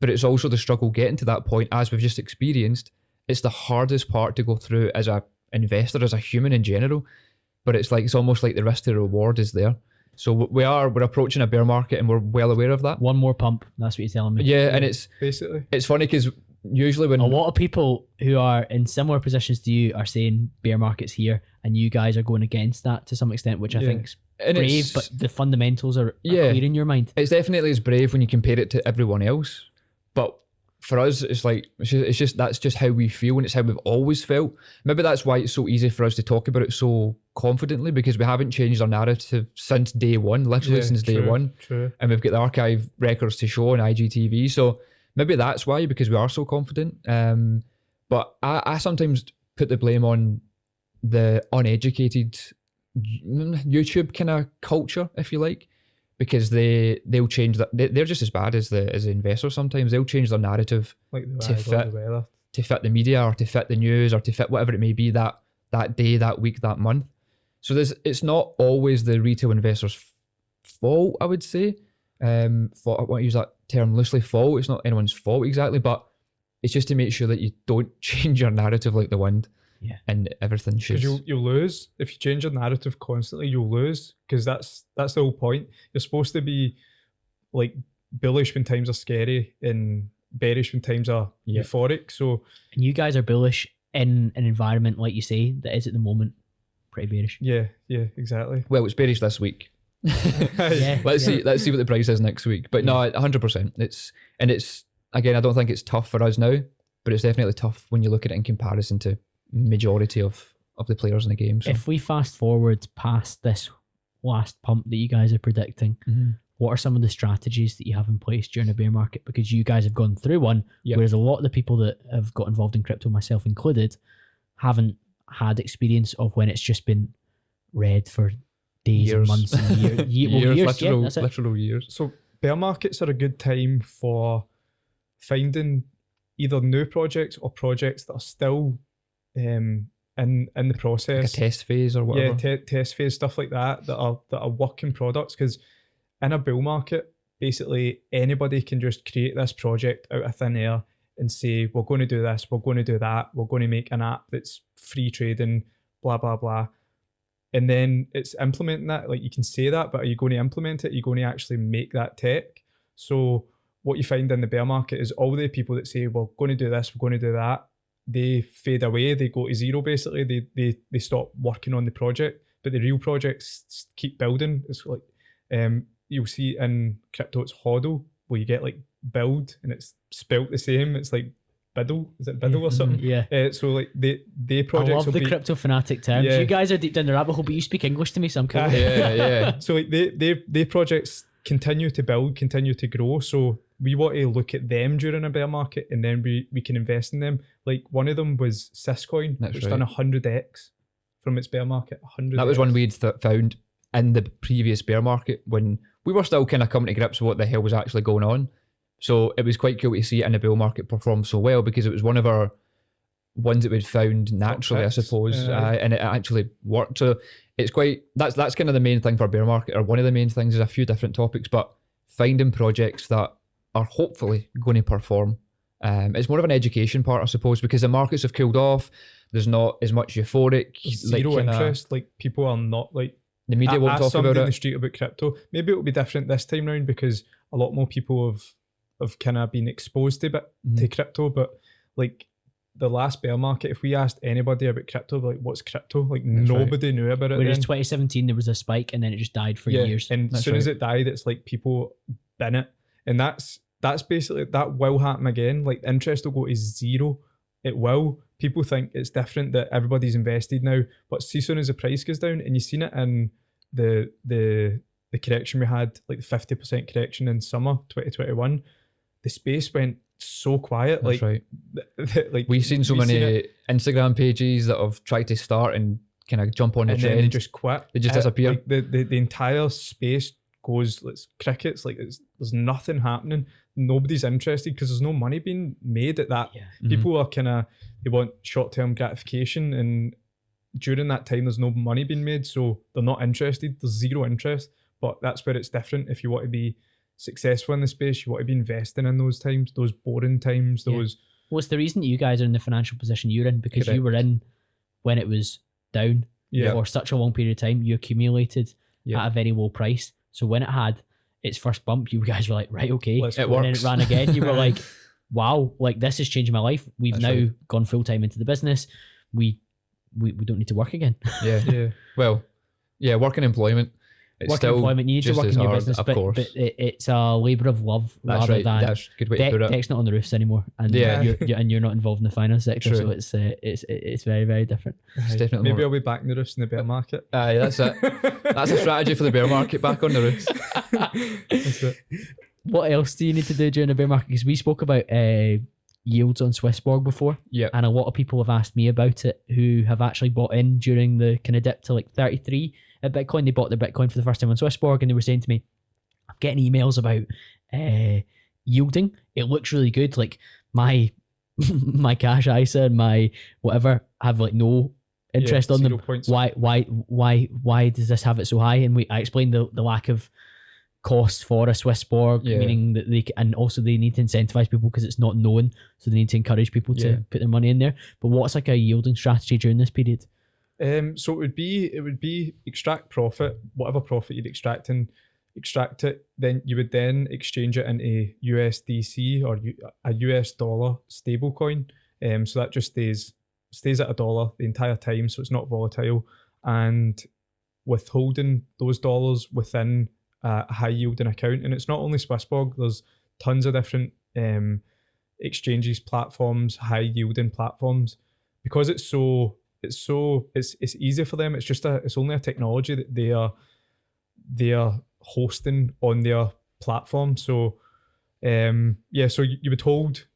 But it's also the struggle getting to that point, as we've just experienced. It's the hardest part to go through as a investor, as a human in general. But it's almost like the risk to the reward is there. So we're approaching a bear market, and we're well aware of that. One more pump, that's what you're telling me. Yeah, and it's funny because usually when a lot of people who are in similar positions to you are saying bear market's here, and you guys are going against that to some extent, which I think's brave, but the fundamentals are clear in your mind. It's definitely as brave when you compare it to everyone else, but for us, it's just that's just how we feel, and it's how we've always felt. Maybe that's why it's so easy for us to talk about it so confidently, because we haven't changed our narrative since day one, literally since day one. True. And we've got the archive records to show on IGTV. So maybe that's why, because we are so confident. But I sometimes put the blame on the uneducated YouTube kind of culture, if you like, because they'll change that. They're just as bad as the investors. Sometimes they'll change their narrative to fit the media, or to fit the news, or to fit whatever it may be that day, that week, that month. So it's not always the retail investor's fault, I would say. I want to use that term loosely, fault. It's not anyone's fault exactly, but it's just to make sure that you don't change your narrative like the wind. Yeah. And everything should. Because you'll lose. If you change your narrative constantly, you'll lose. Because that's the whole point. You're supposed to be like bullish when times are scary and bearish when times are euphoric. So, and you guys are bullish in an environment, like you say, that is at the moment pretty bearish. Yeah, exactly. Well, it's bearish this week. Let's see what the price is next week. But no, 100%. It's again, I don't think it's tough for us now, but it's definitely tough when you look at it in comparison to majority of the players in the game. So. If we fast forward past this last pump that you guys are predicting, what are some of the strategies that you have in place during a bear market? Because you guys have gone through one, whereas a lot of the people that have got involved in crypto, myself included, haven't had experience of when it's just been red for days and months and years. Literal years. So bear markets are a good time for finding either new projects or projects that are still in the process, like a test phase or whatever. Yeah, test phase, stuff like that are working products. Because in a bull market, basically anybody can just create this project out of thin air and say, we're going to do this, we're going to do that, we're going to make an app that's free trading, blah blah blah. And then it's implementing that. Like, you can say that, but are you going to implement it? Are you going to actually make that tech? So what you find in the bear market is all the people that say, we're going to do this, we're going to do that, they fade away, they go to zero basically, they stop working on the project, but the real projects keep building. It's like, you'll see in crypto, it's HODL, where you get like build and it's spelt the same. It's like biddle, is it biddle or something? Yeah. So like they projects. I love the crypto fanatic terms. Yeah. You guys are deep down the rabbit hole, but you speak English to me, so I'm cool. Yeah. So like they projects continue to build, continue to grow. So we want to look at them during a bear market, and then we can invest in them. Like one of them was Syscoin, which done 100x from its bear market. 100x. That was one we'd found in the previous bear market when we were still kind of coming to grips with what the hell was actually going on. So it was quite cool to see it in the bull market perform so well, because it was one of our ones that we'd found naturally, I suppose, and it actually worked. So it's quite, that's kind of the main thing for a bear market, or one of the main things. Is a few different topics, but finding projects that are hopefully going to perform. It's more of an education part, I suppose, because the markets have cooled off. There's not as much euphoric. Zero interest. Like people are not like, the media won't talk about it in the street about crypto. Maybe it'll be different this time round because a lot more people have kind of been exposed to to crypto. But like the last bear market, if we asked anybody about crypto, like what's crypto, like nobody knew about it. Whereas 2017 there was a spike and then it just died for years. And as soon as it died, it's like people bin it, and that's basically, that will happen again. Like interest will go to zero. It will. People think it's different that everybody's invested now, but see, soon as the price goes down, and you've seen it in the correction we had, like the 50% correction in summer 2021, the space went so quiet. That's like, right. Like we've seen so many Instagram pages that have tried to start and kind of jump on the trend, then they just quit. They just disappear. Like the entire space goes, it's crickets. Like there's nothing happening. Nobody's interested because there's no money being made at that. People are kind of, they want short-term gratification, and during that time there's no money being made, so they're not interested. There's zero interest. But that's where it's different. If you want to be successful in the space, you want to be investing in those times, those boring times, those. What's the reason that you guys are in the financial position you're in? Because you were in when it was down for such a long period of time. You accumulated at a very low price. So when it had its first bump, you guys were like, right, okay. It works. Then it ran again. You were like, wow, like this is changing my life. We've now gone full time into the business. We don't need to work again. Well, work and employment. It's work and employment. You need to work in your business, of but course. it's a labour of love. That's rather right. than That's a good way to put it. Dec's not on the roofs anymore, and you're not involved in the finance sector, so it's very, very different. It's definitely Maybe I'll be back in the roofs in the bear market. That's it. That's a strategy for the bear market. Back on the roofs. That's it. What else do you need to do during a bear market? Because we spoke about yields on Swissborg before, and a lot of people have asked me about it who have actually bought in during the kind of dip to like 33 at Bitcoin. They bought their Bitcoin for the first time on Swissborg, and they were saying to me, I'm getting emails about yielding. It looks really good. Like my cash ISA and my whatever have like no interest on them. Why does this have it so high? And I explained the lack of cost for a Swissborg, meaning that and also they need to incentivize people because it's not known, so they need to encourage people to put their money in there. But what's like a yielding strategy during this period? So it would be extract profit, whatever profit you'd extract it, then you would then exchange it into USDC or a US dollar stable coin. So that just stays at $1 the entire time, so it's not volatile, and withholding those dollars within a high yielding account. And it's not only Swissborg, there's tons of different exchanges, platforms, high yielding platforms, because it's easy for them. It's only a technology that they are hosting on their platform. So so you would hold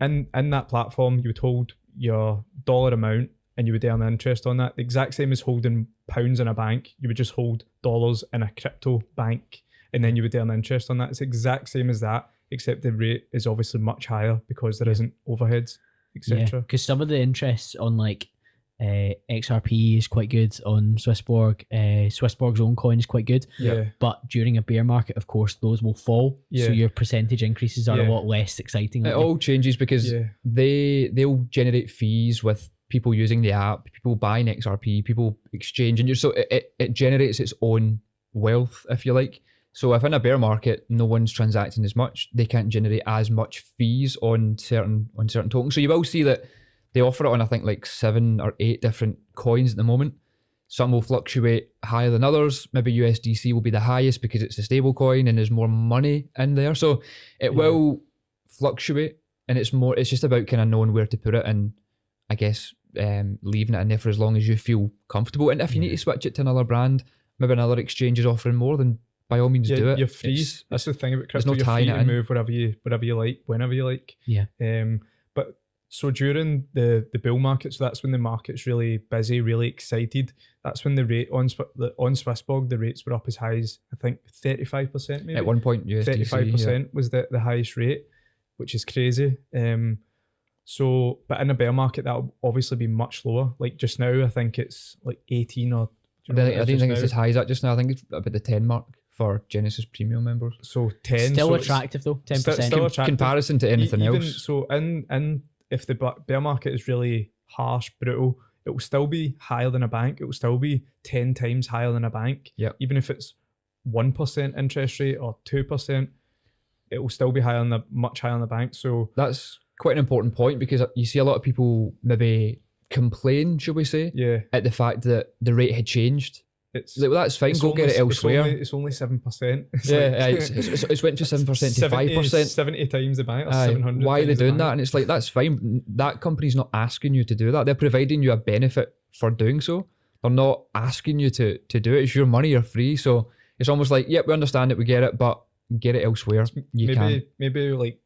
in that platform, you would hold your dollar amount and you would earn interest on that. The exact same as holding pounds in a bank. You would just hold dollars in a crypto bank and then you would earn interest on that. It's the exact same as that, except the rate is obviously much higher because there isn't overheads, etc. Because some of the interests on like XRP is quite good on Swissborg. Swissborg's own coin is quite good. But during a bear market, of course, those will fall. So your percentage increases are a lot less exciting. It all changes because they'll generate fees with people using the app, people buying XRP, people exchanging. So it generates its own wealth, if you like. So if in a bear market no one's transacting as much, they can't generate as much fees on certain tokens. So you will see that they offer it on, I think, like 7 or 8 different coins at the moment. Some will fluctuate higher than others. Maybe USDC will be the highest because it's a stable coin and there's more money in there. So it will fluctuate, and it's just about kind of knowing where to put it and I guess leaving it in there for as long as you feel comfortable. And if you need to switch it to another brand, maybe another exchange is offering more, then by all means do it. You're free. It's- That's the thing about there's crypto. no You're tying free it to in. move wherever you like, whenever you like. Yeah. But so during the bull market, so that's when the market's really busy, really excited. That's when the rate on Swissborg, the rates were up as high as, I think, 35% maybe. At one point, USDC, 35% was the highest rate, which is crazy. So, but in a bear market, that'll obviously be much lower. Like just now, I think it's like 18 or. I don't think it's as high as that just now. I think it's about the 10 mark for Genesis Premium members. So 10. Still so attractive though, 10%. Still attractive. Comparison to anything Even, else. So in if the bear market is really harsh, brutal, it will still be higher than a bank. It will still be 10 times higher than a bank. Yep. Even if it's 1% interest rate or 2%, it will still be much higher than the bank. So That's quite an important point because you see a lot of people maybe complain, should we say, yeah, at the fact that the rate had changed. it's Like, well, that's fine, go get it elsewhere. It's only 7%. It's went from 7% to 5%. 70 times the bank. Or Aye, 700 why are they times the doing bank. that? And it's like, that's fine. That company's not asking you to do that. They're providing you a benefit for doing so. They're not asking you to do it. It's your money, you're free. So it's almost like, yep, we understand it, we get it, but get it elsewhere. You can. Maybe like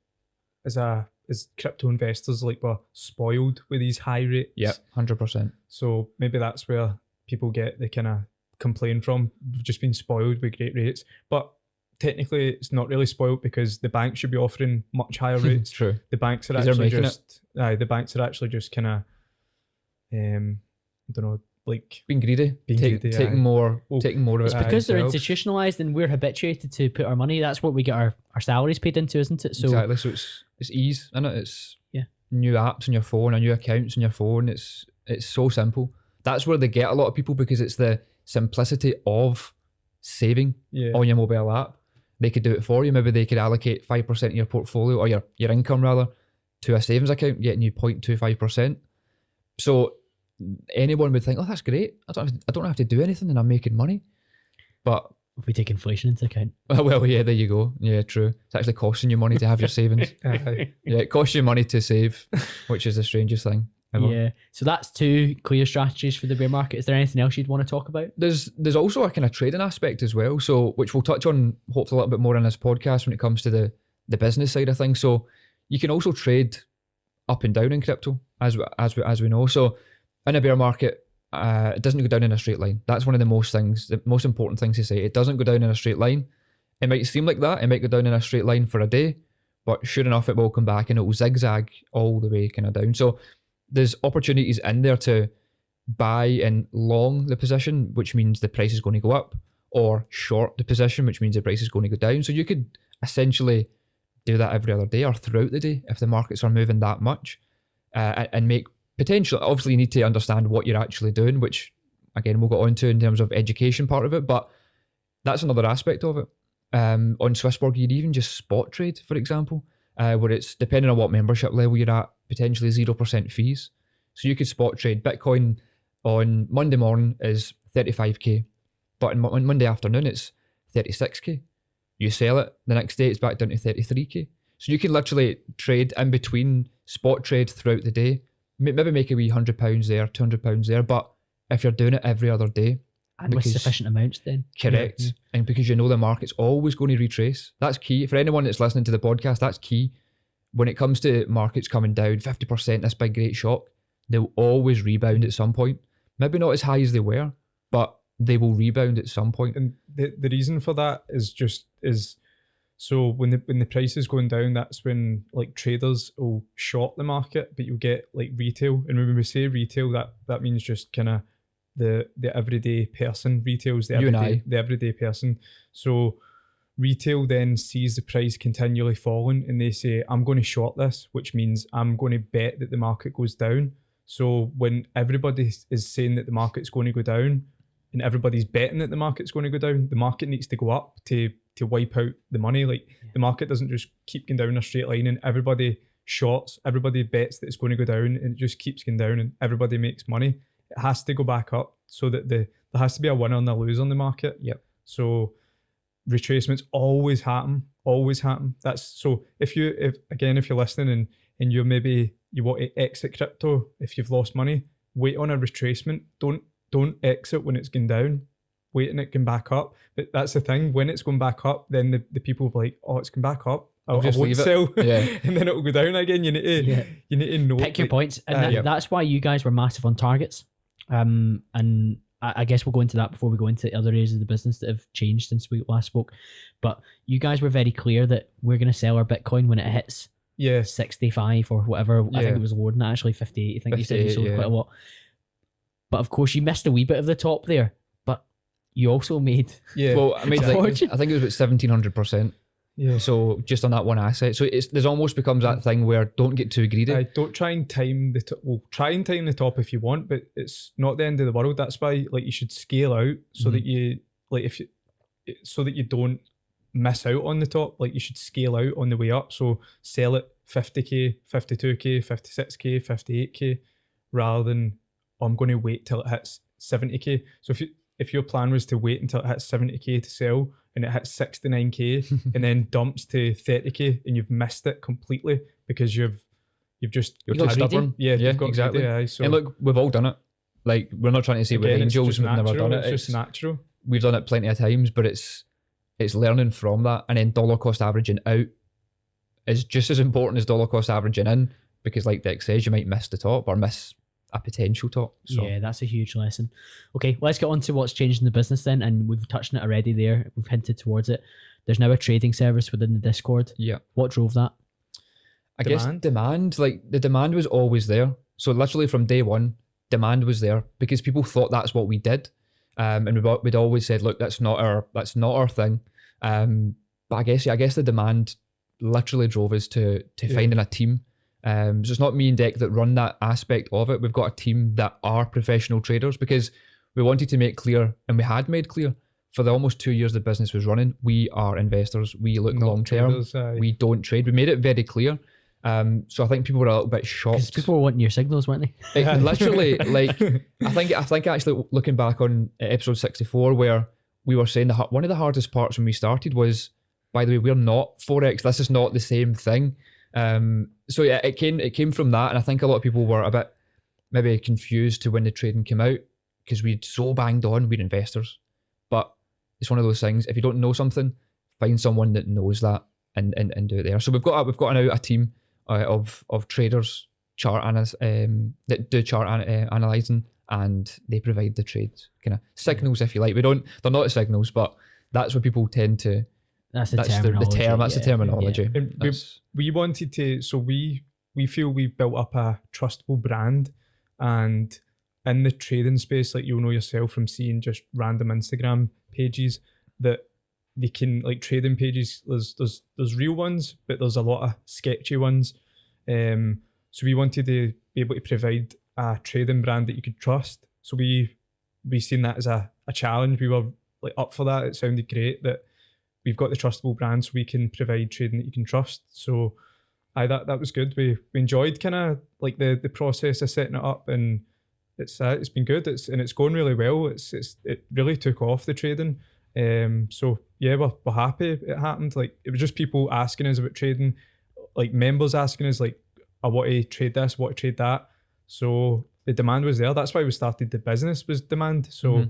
as crypto investors, like we're spoiled with these high rates. Yeah, 100%. So maybe that's where people they kind of complain from. We've just been spoiled with great rates. But technically it's not really spoiled because the banks should be offering much higher rates. True. The banks are 'Cause they're actually making just kind of I don't know, like Being greedy. greedy, taking aye. more Well, taking more of It's it. because they're themselves. institutionalized and we're habituated to put our money. That's what we get our salaries paid into, isn't it? So Exactly. So it's ease, isn't it? It's Yeah. new apps on your phone or new accounts on your phone. It's so simple. That's where they get a lot of people because it's the simplicity of saving yeah. on your mobile app. They could do it for you. Maybe they could allocate 5% of your portfolio or your income rather to a savings account, getting you 0.25%. So anyone would think, oh, that's great. I don't have to do anything and I'm making money. But if we take inflation into account. well, yeah, there you go. Yeah, true. It's actually costing you money to have your savings. Aye. Yeah, it costs you money to save, which is the strangest thing ever. Yeah. So that's two clear strategies for the bear market. Is there anything else you'd want to talk about? There's also a kind of trading aspect as well, so which we'll touch on hopefully a little bit more in this podcast when it comes to the business side of things. So you can also trade up and down in crypto, as we know. So in a bear market, it doesn't go down in a straight line. That's one of the most important things to say. It doesn't go down in a straight line. It might seem like that. It might go down in a straight line for a day, but sure enough, it will come back and it will zigzag all the way kind of down. So there's opportunities in there to buy and long the position, which means the price is going to go up, or short the position, which means the price is going to go down. So you could essentially do that every other day or throughout the day if the markets are moving that much, and make potential. Obviously, you need to understand what you're actually doing, which again we'll get on to in terms of education part of it, but that's another aspect of it. On Swissborg, you'd even just spot trade, for example, where it's depending on what membership level you're at, potentially 0% fees. So you could spot trade Bitcoin on Monday morning is 35k, but on Monday afternoon it's 36k. You sell it, the next day it's back down to 33k. So you can literally trade in between, spot trade throughout the day, maybe make a wee £100 there, £200 there, but if you're doing it every other day, And with sufficient amounts then. correct, Yeah. and because you know the market's always going to retrace, that's key. For anyone that's listening to the podcast, that's key. When it comes to markets coming down 50%, this big great shock, they'll always rebound at some point. Maybe not as high as they were, but they will rebound at some point. And the reason for that is so when the price is going down, that's when like traders will short the market, but you'll get like retail. And when we say retail, that means just kind of the everyday person. Retail's the You and I. the everyday person. So retail then sees the price continually falling and they say, I'm going to short this, which means I'm going to bet that the market goes down. So when everybody is saying that the market's going to go down and everybody's betting that the market's going to go down, the market needs to go up to wipe out the money. Like the market doesn't just keep going down in a straight line and everybody shorts, everybody bets that it's going to go down and it just keeps going down and everybody makes money. It has to go back up so that there has to be a winner and a loser on the market. Yep. So retracements always happen. That's so if you're listening and you're maybe you want to exit crypto, if you've lost money, wait on a retracement. Don't exit when it's going down. waiting it going back up. But that's the thing, when it's going back up, then the people are like, oh, it's going back up, I won't sell. Yeah. And then it'll go down again. You need to know. Pick your points. And that's why you guys were massive on targets. And I guess we'll go into that before we go into other areas of the business that have changed since we last spoke. But you guys were very clear that we're going to sell our Bitcoin when it hits 65 or whatever. I think it was lower than that, actually, 58. I think you said you sold quite a lot. But of course, you missed a wee bit of the top there. But you also made... Well, I made I think it was about 1,700%. Yeah. So just on that one asset. So there's almost becomes that thing where don't get too greedy. Don't try and time the top. Well, try and time the top if you want, but it's not the end of the world. That's why you should scale out so that you so that you don't miss out on the top. You should scale out on the way up. So sell it 50k, 52k, 56k, 58k, rather than I'm going to wait till it hits 70k. So if your plan was to wait until it hits 70k to sell, and it hits 69k and then dumps to 30k, and you've missed it completely because you're too stubborn. You've got exactly. Greedy, so. And look, we've all done it. We're not trying to say we're angels. We've never done it. It's just natural. We've done it plenty of times, but it's learning from that, and then dollar cost averaging out is just as important as dollar cost averaging in, because like Dec says, you might miss the top or miss a potential top. So. Yeah, that's a huge lesson. Okay, let's get on to what's changed in the business then, and we've touched on it already there. We've hinted towards it. There's now a trading service within the Discord. Yeah. What drove that? I guess demand. The demand was always there. So literally from day one, demand was there because people thought that's what we did. And we'd always said, look, that's not our thing. But I guess the demand literally drove us to finding a team. So it's not me and Dec that run that aspect of it. We've got a team that are professional traders because we wanted to make clear, and we had made clear for the almost 2 years the business was running, we are investors. We look long term. We don't trade. We made it very clear. So I think people were a little bit shocked. Because people were wanting your signals, weren't they? Literally, I think actually looking back on episode 64 where we were saying that one of the hardest parts when we started was, by the way, we're not Forex. This is not the same thing. So yeah, it came from that, and I think a lot of people were a bit maybe confused to when the trading came out because we'd so banged on we're investors. But it's one of those things. If you don't know something, find someone that knows that and do it there. So we've got now a team of traders, chart analysts that do chart analyzing, and they provide the trades kind of signals, if you like. They're not signals, but that's what people tend to. That's the terminology. That's the terminology. Yeah. And we wanted to, so we feel we've built up a trustable brand, and in the trading space, you'll know yourself from seeing just random Instagram pages that they can, trading pages, there's real ones, but there's a lot of sketchy ones. So we wanted to be able to provide a trading brand that you could trust. So we seen that as a challenge. We were up for that. It sounded great that we've got the trustable brand, so we can provide trading that you can trust. So that was good. We enjoyed kind of the process of setting it up, and it's been good. It's going really well. It really took off, the trading. So yeah, we're happy it happened. It was just people asking us about trading, members asking us I want to trade this, I want to trade that. So the demand was there. That's why we started the business, was demand. So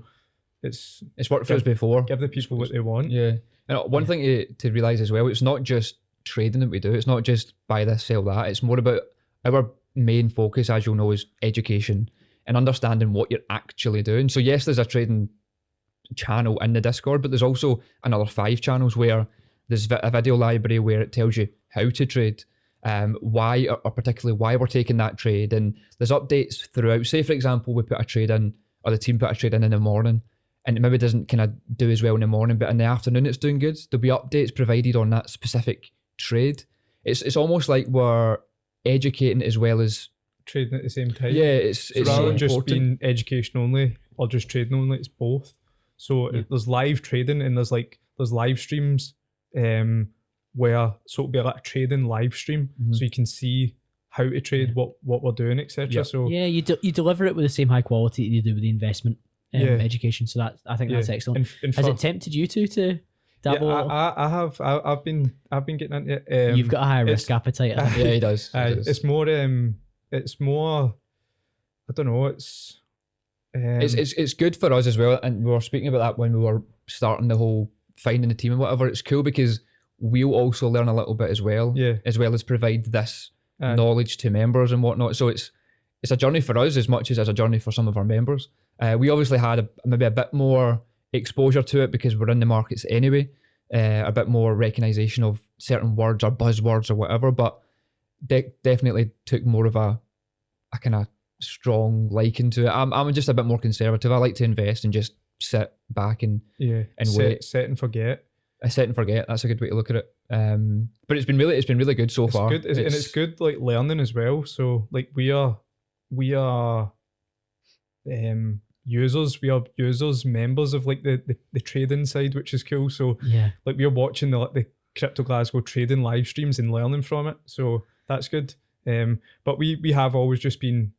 it's worked for us before. Give the people what they want. Yeah. And one thing to realise as well, it's not just trading that we do. It's not just buy this, sell that. It's more about our main focus, as you'll know, is education and understanding what you're actually doing. So yes, there's a trading channel in the Discord, but there's also another 5 channels where there's a video library where it tells you how to trade, why, or particularly why we're taking that trade. And there's updates throughout. Say, for example, we put a trade in, or the team put a trade in the morning, and it maybe doesn't kind of do as well in the morning, but in the afternoon it's doing good. There'll be updates provided on that specific trade. It's almost like we're educating as well as trading at the same time. Yeah, it's rather than just being education only or just trading only, it's both. So there's live trading, and there's live streams where, so it'll be like a trading live stream, so you can see how to trade, what we're doing, etc. So yeah, you deliver it with the same high quality that you do with the investment education. So I think that's excellent. Has it tempted you to dabble? I have. I've been getting into it. You've got a higher risk appetite. I think. Yeah, he does. It's more. I don't know. It's good for us as well, and we were speaking about that when we were starting the whole finding the team and whatever. It's cool because we'll also learn a little bit as well, as well as provide this knowledge to members and whatnot. So it's a journey for us as much as it's a journey for some of our members. We obviously had maybe a bit more exposure to it because we're in the markets anyway, a bit more recognition of certain words or buzzwords or whatever, but definitely took more of a kind of strong liking to it. I'm just a bit more conservative. I like to invest and just sit back and wait. Set and forget. I set and forget. That's a good way to look at it. But it's been really good so far. Good, and it's good like learning as well. So like we are users. We are users, members of like the trading side, which is cool. So like we're watching the Crypto Glasgow trading live streams and learning from it. So that's good. But we have always just been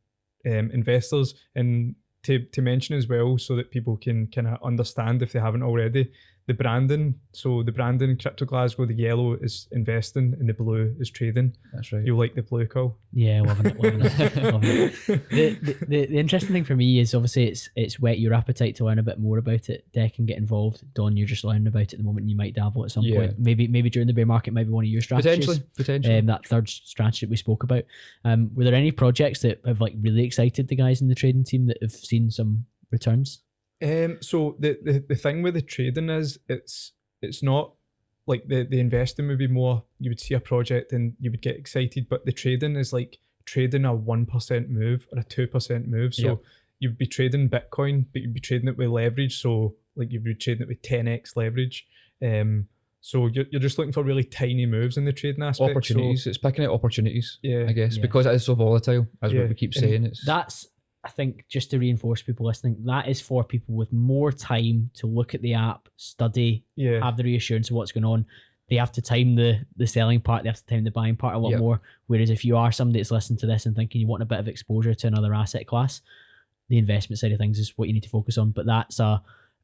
investors, and to mention as well, so that people can kind of understand if they haven't already, the branding. So the branding, Crypto Glasgow, the yellow is investing and the blue is trading. That's right. You like the blue, Cole? Yeah, loving it. Loving it. The interesting thing for me is obviously it's whet your appetite to learn a bit more about it. Dec and get involved. Don, you're just learning about it at the moment. And you might dabble at some point. Maybe during the bear market, maybe one of your strategies. Potentially. That third strategy that we spoke about. Were there any projects that have like really excited the guys in the trading team that have seen some returns? So the thing with the trading is it's not like the investing would be more, you would see a project and you would get excited, but the trading is like trading a 1% move or a 2% move. So you'd be trading Bitcoin, but you'd be trading it with leverage. So like you'd be trading it with 10x leverage. So you're just looking for really tiny moves in the trading aspect. Opportunities. So, it's picking out opportunities, I guess, because it is so volatile, as what we keep saying. That's, I think, just to reinforce people listening, that is for people with more time to look at the app, study, have the reassurance of what's going on. They have to time the selling part, they have to time the buying part a lot more. Whereas if you are somebody that's listening to this and thinking you want a bit of exposure to another asset class, the investment side of things is what you need to focus on. But that's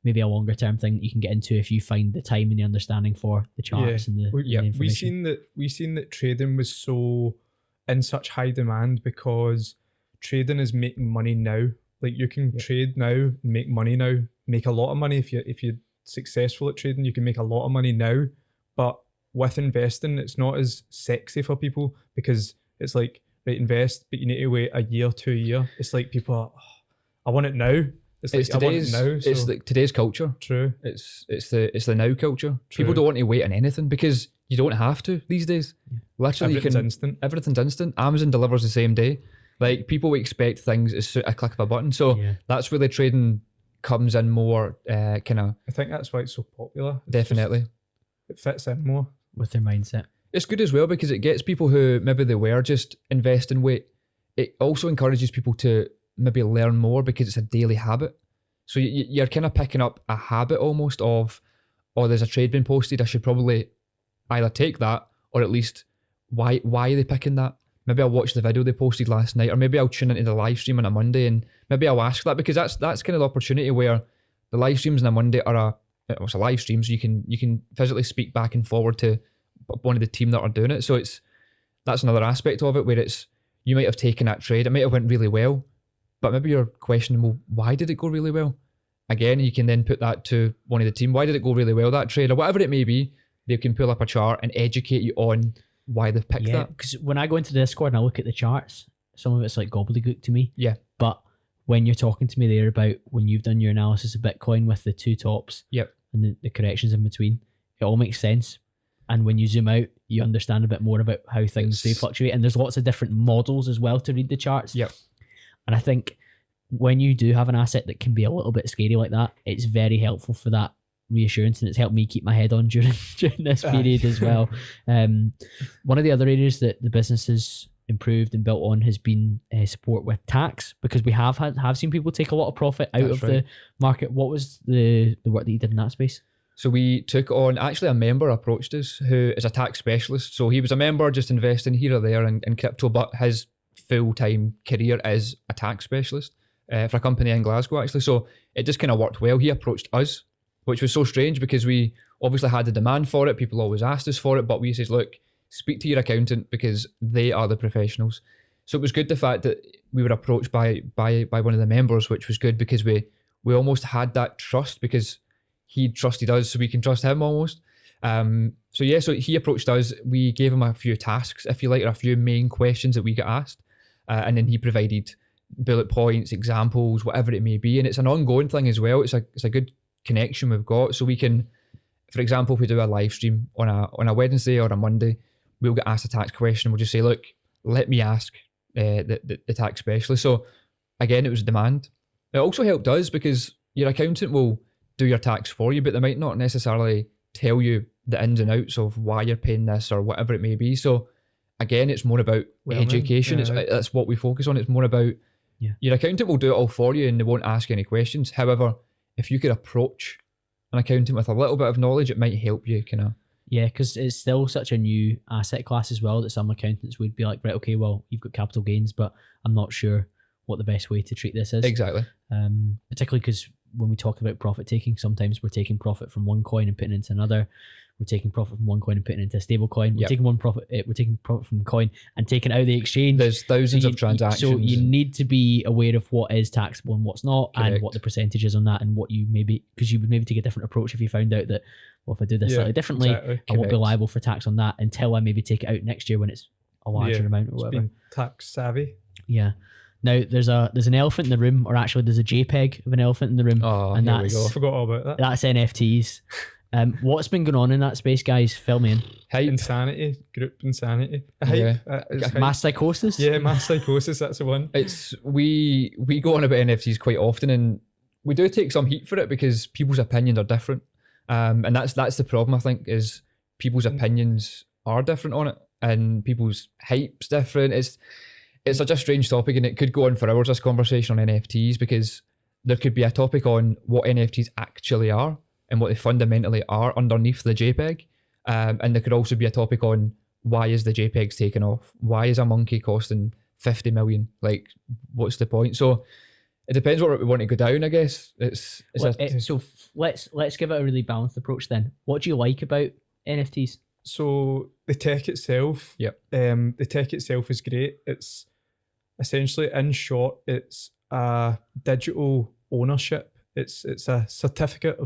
maybe a longer term thing that you can get into if you find the time and the understanding for the charts and the information. We seen that trading was so in such high demand because trading is making money now. Like you can trade now and make money now, make a lot of money. If you're successful at trading, you can make a lot of money now. But with investing, it's not as sexy for people because it's like, right, invest, but you need to wait a year, 2 years. It's like people are, I want it now. It's like I want it now. So. It's like today's culture. True. It's the now culture. True. People don't want to wait on anything because you don't have to these days. Literally, instant. Everything's instant. Amazon delivers the same day. Like people expect things as a click of a button. So that's where the trading comes in more kind of. I think that's why it's so popular. Definitely. It fits in more with their mindset. It's good as well because it gets people who maybe they were just invest and wait. It also encourages people to maybe learn more because it's a daily habit. So you're kind of picking up a habit almost of, oh, there's a trade being posted. I should probably either take that or at least why are they picking that? Maybe I'll watch the video they posted last night, or maybe I'll tune into the live stream on a Monday and maybe I'll ask that because that's kind of the opportunity where the live streams on a Monday are it's a live stream, so you can physically speak back and forward to one of the team that are doing it. So that's another aspect of it where it's you might have taken that trade, it might have went really well, but maybe you're questioning, well, why did it go really well? Again, you can then put that to one of the team. Why did it go really well, that trade, or whatever it may be? They can pull up a chart and educate you on why they've picked that. Because when I go into the Discord and I look at the charts, some of it's like gobbledygook to me. Yeah. But when you're talking to me there about when you've done your analysis of Bitcoin with the two tops and the corrections in between, it all makes sense. And when you zoom out, you understand a bit more about how things do fluctuate. And there's lots of different models as well to read the charts. Yep. And I think when you do have an asset that can be a little bit scary like that, it's very helpful for that reassurance, and it's helped me keep my head on during this period as well. One of the other areas that the business has improved and built on has been support with tax, because we have seen people take a lot of profit out of the market. What was the work that you did in that space? So we took on, actually a member approached us who is a tax specialist. So he was a member just investing here or there in crypto, but his full-time career is a tax specialist for a company in Glasgow actually. So it just kind of worked well. He approached us, which was so strange because we obviously had the demand for it. People always asked us for it, but we said, look, speak to your accountant because they are the professionals. So it was good the fact that we were approached by one of the members, which was good because we almost had that trust because he trusted us, so we can trust him almost. So he approached us. We gave him a few tasks, if you like, or a few main questions that we got asked, and then he provided bullet points, examples, whatever it may be. And it's an ongoing thing as well. It's a good connection we've got. So we can, for example, if we do a live stream on a Wednesday or a Monday, we'll get asked a tax question. We'll just say, look, let me ask the tax specialist. So again, it was demand. It also helped us because your accountant will do your tax for you, but they might not necessarily tell you the ins and outs of why you're paying this or whatever it may be. So again, it's more about education. That's what we focus on. It's more about your accountant will do it all for you and they won't ask any questions. However, if you could approach an accountant with a little bit of knowledge, it might help you kind of. Yeah, because it's still such a new asset class as well that some accountants would be like, right, okay, well, you've got capital gains, but I'm not sure what the best way to treat this is. Exactly. Particularly because when we talk about profit taking, sometimes we're taking profit from one coin and putting it into another. We're taking profit from one coin and putting it into a stable coin. We're taking profit from coin and taking it out of the exchange. There's thousands of transactions. So you need to be aware of what is taxable and what's not. Correct. And what the percentage is on that and what you maybe, because you would maybe take a different approach if you found out that, well, if I do this slightly differently, exactly. I won't be liable for tax on that until I maybe take it out next year when it's a larger amount or whatever. Being tax savvy. Yeah. Now there's an elephant in the room, or actually there's a JPEG of an elephant in the room. Oh, and there we go. I forgot all about that. That's NFTs. What's been going on in that space, guys? Fill me in. Hype. Insanity, group insanity. Yeah. Mass psychosis. Yeah, mass psychosis. That's the one. It's we go on about NFTs quite often, and we do take some heat for it because people's opinions are different. And that's the problem, I think, is people's opinions are different on it, and people's hype's different. It's such a strange topic, and it could go on for hours, this conversation on NFTs, because there could be a topic on what NFTs actually are and what they fundamentally are underneath the JPEG. And there could also be a topic on why is the JPEGs taken off? Why is a monkey costing 50 million? Like, what's the point? So it depends what we want to go down, I guess. So let's give it a really balanced approach then. What do you like about NFTs? So the tech itself, the tech itself is great. It's essentially, in short, it's a digital ownership. It's a certificate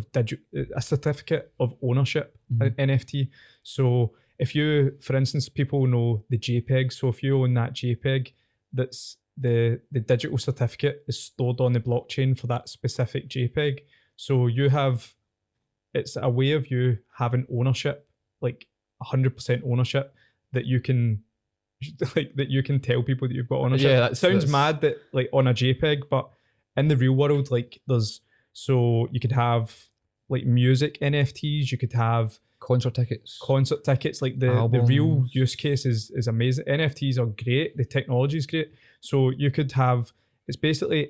of ownership, an NFT. So if you, for instance, people know the JPEG. So if you own that JPEG, that's the digital certificate is stored on the blockchain for that specific JPEG. So it's a way of you having ownership, like 100% ownership, that you can tell people that you've got ownership. Yeah, that sounds mad that like on a JPEG, but in the real world, like so you could have like music NFTs, you could have concert tickets, like the real use case is amazing. NFTs are great, the technology is great. So you could have, it's basically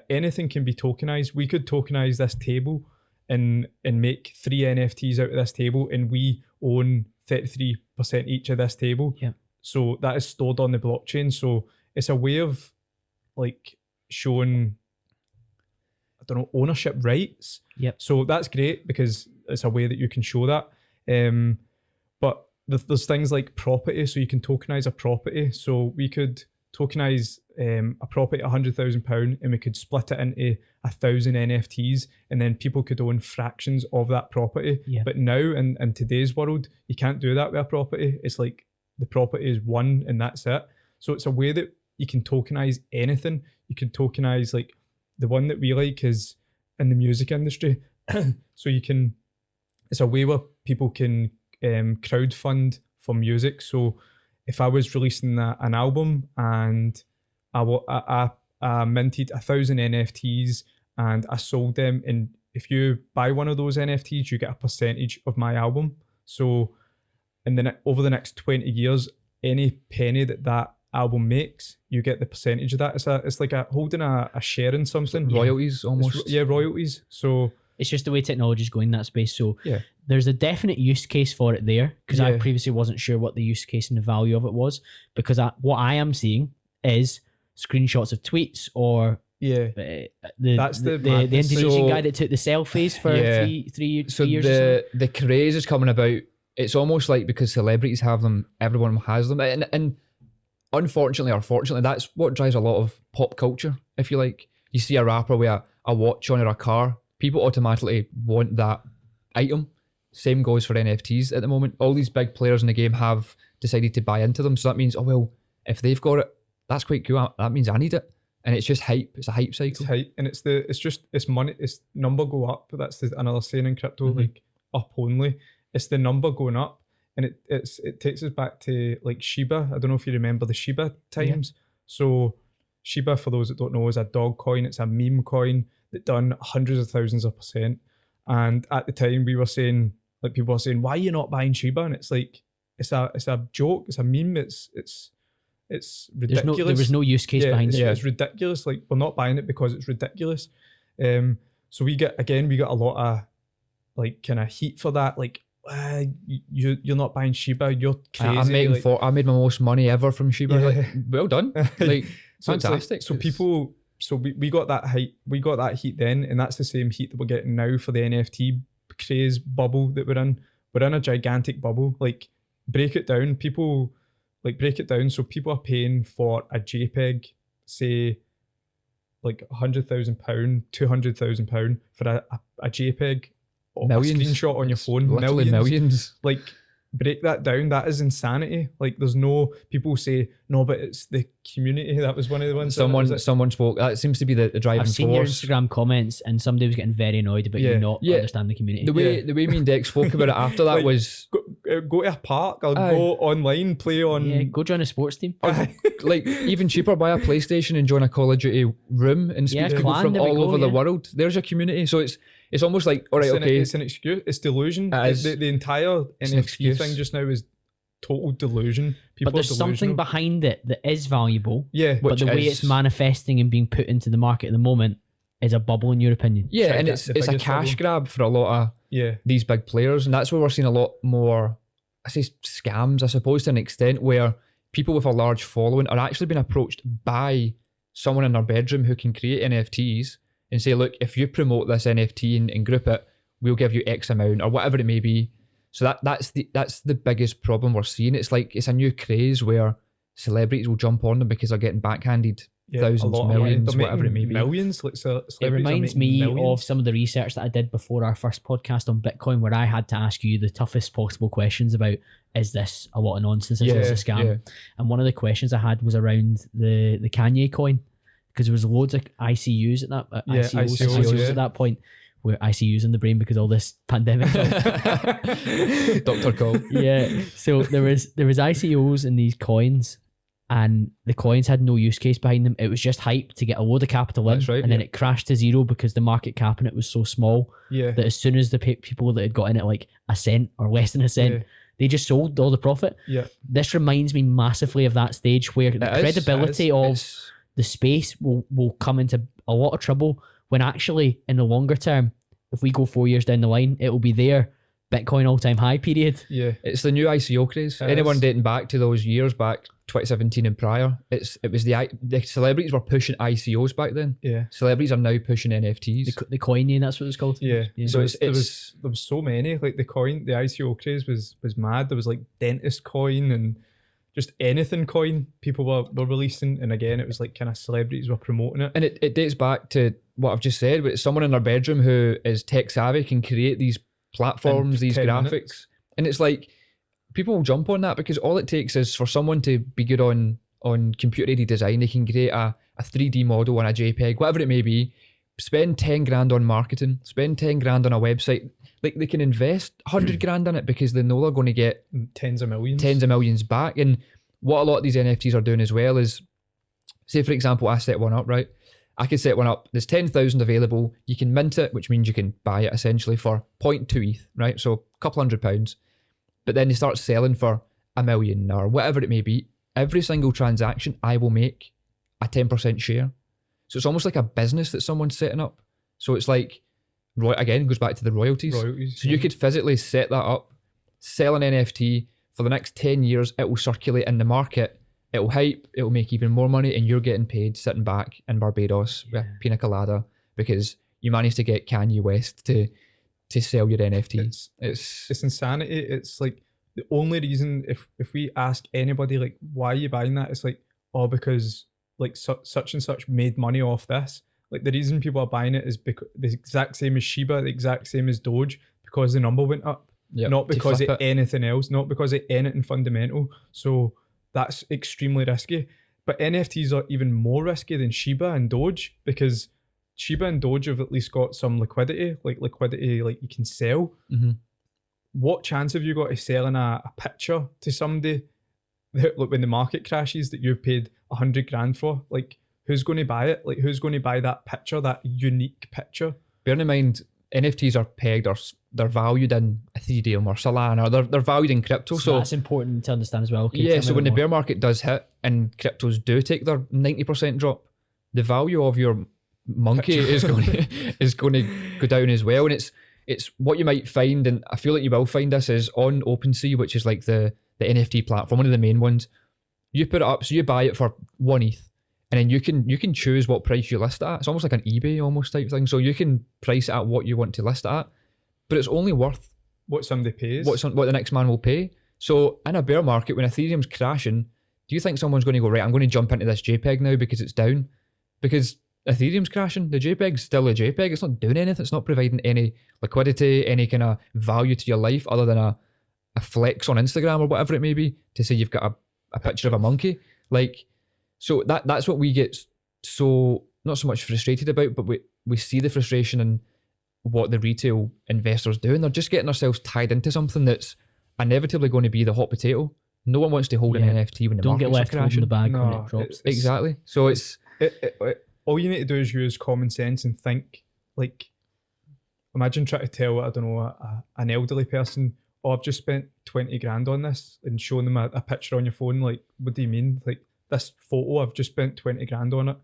anything can be tokenized. We could tokenize this table and make 3 NFTs out of this table, and we own 33% each of this table. Yeah. So that is stored on the blockchain. So it's a way of like showing, I don't know, ownership rights. Yep. So that's great because it's a way that you can show that. But there's things like property. So you can tokenize a property. So we could tokenize a property at £100,000 and we could split it into 1,000 NFTs, and then people could own fractions of that property. Yeah. But now in today's world, you can't do that with a property. It's like the property is one and that's it. So it's a way that you can tokenize anything. You can tokenize, like, the one that we like is in the music industry. So it's a way where people can crowdfund for music. So if I was releasing an album and I minted 1,000 NFTs and I sold them, and if you buy one of those NFTs, you get a percentage of my album. So over the next 20 years, any penny that album makes, you get the percentage of that. It's like holding a share in something. Royalties almost. Royalties. So it's just the way technology is going in that space. So yeah, there's a definite use case for it there, because I previously wasn't sure what the use case and the value of it was, because what I am seeing is screenshots of tweets or the Indonesian guy that took the selfies for three so years. The craze is coming about. It's almost like because celebrities have them, everyone has them, and unfortunately or fortunately, that's what drives a lot of pop culture, if you like. You see a rapper with a watch on or a car, people automatically want that item. Same goes for NFTs at the moment. All these big players in the game have decided to buy into them. So that means, oh, well, if they've got it, that's quite cool. That means I need it. And it's just hype. It's a hype cycle. It's hype, and it's money. It's number go up. That's another saying in crypto, like up only. It's the number going up, and it takes us back to like Shiba. I don't know if you remember the Shiba times. Yeah. So Shiba, for those that don't know, is a dog coin. It's a meme coin that done hundreds of thousands of %. And at the time, we were saying, like, people were saying, why are you not buying Shiba? And it's like, it's a joke. It's a meme. It's ridiculous. There was no use case behind it. Yeah, it's ridiculous. Like, we're not buying it because it's ridiculous. So we got a lot of like kind of heat for that. Like, you're not buying Shiba. You're crazy. I made my most money ever from Shiba. Yeah. Like, well done. Like, fantastic. So we got that hype. We got that heat then, and that's the same heat that we're getting now for the NFT craze bubble that we're in. We're in a gigantic bubble. Like, break it down. So people are paying for a JPEG, say, like £100,000, £200,000 for a JPEG, millions. A screenshot on your phone. Literally millions. Like, break that down. That is insanity. Like, there's no, people say, no, but it's the community. That was one of the ones. Someone spoke. That seems to be the driving force. I've seen your Instagram comments, and somebody was getting very annoyed about you not understanding the community. The way me and Dec spoke about it after that, like, was go to a park or go online, play on. Yeah, go join a sports team. Like, even cheaper, buy a PlayStation and join a Call of Duty room and speak to people from all over the world. There's a community. So it's almost like, all right, okay. It's an excuse. It's delusion. The entire NFT thing just now is total delusion. People but there's something behind it that is valuable. Yeah. But the way it's manifesting and being put into the market at the moment is a bubble, in your opinion. Yeah, and it's a cash grab for a lot of these big players. And that's where we're seeing a lot more, I say, scams, I suppose, to an extent, where people with a large following are actually being approached by someone in their bedroom who can create NFTs and say, look, if you promote this NFT and group it, we'll give you X amount or whatever it may be. So that's the biggest problem we're seeing. It's like, it's a new craze where celebrities will jump on them because they're getting backhanded thousands, millions, whatever it may be. Millions. Like, so it reminds me of some of the research that I did before our first podcast on Bitcoin, where I had to ask you the toughest possible questions about, is this a lot of nonsense? Is this a scam? Yeah. And one of the questions I had was around the Kanye coin, because there was loads of ICUs at that ICOs at that point. Where ICUs in the brain because all this pandemic. Dr. Cole. Yeah. So there was ICOs in these coins, and the coins had no use case behind them. It was just hype to get a load of capital in. That's right, and then it crashed to zero because the market cap in it was so small that as soon as the people that had got in it like a cent or less than a cent, they just sold all the profit. Yeah. This reminds me massively of that stage where the credibility of the space will come into a lot of trouble, when actually in the longer term, if we go 4 years down the line, it will be their Bitcoin all-time high period. Yeah. It's the new ICO craze. Anyone dating back to those years back, 2017 and prior, it was the celebrities were pushing ICOs back then. Yeah. Celebrities are now pushing NFTs. The coin, that's what it's called. Yeah. So there was so many. Like, the ICO craze was mad. There was like dentist coin and just anything coin people were releasing, and again it was like kind of celebrities were promoting it. And it dates back to what I've just said, but someone in their bedroom who is tech savvy can create these platforms, these graphics. And it's like, people will jump on that because all it takes is for someone to be good on computer aided design. They can create a 3D model on a JPEG, whatever it may be, spend 10 grand on marketing, spend 10 grand on a website. Like, they can invest 100 grand on it because they know they're going to get tens of millions back. And what a lot of these NFTs are doing as well is, say for example, I set one up, right? I could set one up, there's 10,000 available, you can mint it, which means you can buy it essentially for 0.2 ETH, right? So a couple £100. But then they start selling for $1 million or whatever it may be. Every single transaction, I will make a 10% share. So it's almost like a business that someone's setting up. So it's like, again, goes back to the royalties. So you could physically set that up, sell an NFT for the next 10 years. It will circulate in the market. It will hype. It will make even more money, and you're getting paid sitting back in Barbados with pina colada because you managed to get Kanye West to sell your NFT. It's insanity. It's like the only reason, if we ask anybody like, why are you buying that, it's like, oh, because like such and such made money off this. Like the reason people are buying it is because the exact same as Shiba, the exact same as Doge, because the number went up. Yep, not because of it. anything else, not because of anything fundamental. So that's extremely risky. But NFTs are even more risky than Shiba and Doge, because Shiba and Doge have at least got some liquidity like you can sell. Mm-hmm. What chance have you got of selling a picture to somebody that, like, when the market crashes, that you've paid 100 grand for? Like, who's going to buy it? Like, who's going to buy that picture, that unique picture? Bearing in mind, NFTs are pegged, or they're valued in Ethereum or Solana, or they're valued in crypto. So that's important to understand as well. Yeah, so when the bear market does hit and cryptos do take their 90% drop, the value of your monkey is going to go down as well. And it's what you might find, and I feel like you will find this, is on OpenSea, which is like the NFT platform, one of the main ones. You put it up, so you buy it for 1 ETH, and then you can choose what price you list it at. It's almost like an eBay almost type thing. So you can price it at what you want to list it at, but it's only worth what somebody pays, what the next man will pay. So in a bear market, when Ethereum's crashing, do you think someone's going to go, right, I'm going to jump into this JPEG now because it's down? Because Ethereum's crashing, the JPEG's still a JPEG. It's not doing anything. It's not providing any liquidity, any kind of value to your life other than a flex on Instagram or whatever it may be to say you've got a picture of a monkey. Like, so that's what we get so, not so much frustrated about, but we see the frustration in what the retail investors do, and they're just getting themselves tied into something that's inevitably going to be the hot potato. No one wants to hold an NFT when the don't get market's left holding the bag when it drops. Exactly. So it's all you need to do is use common sense and think. Like, imagine trying to tell, I don't know, an elderly person, oh, I've just spent 20 grand on this, and showing them a picture on your phone. Like, what do you mean? Like, this photo, I've just spent 20 grand on it.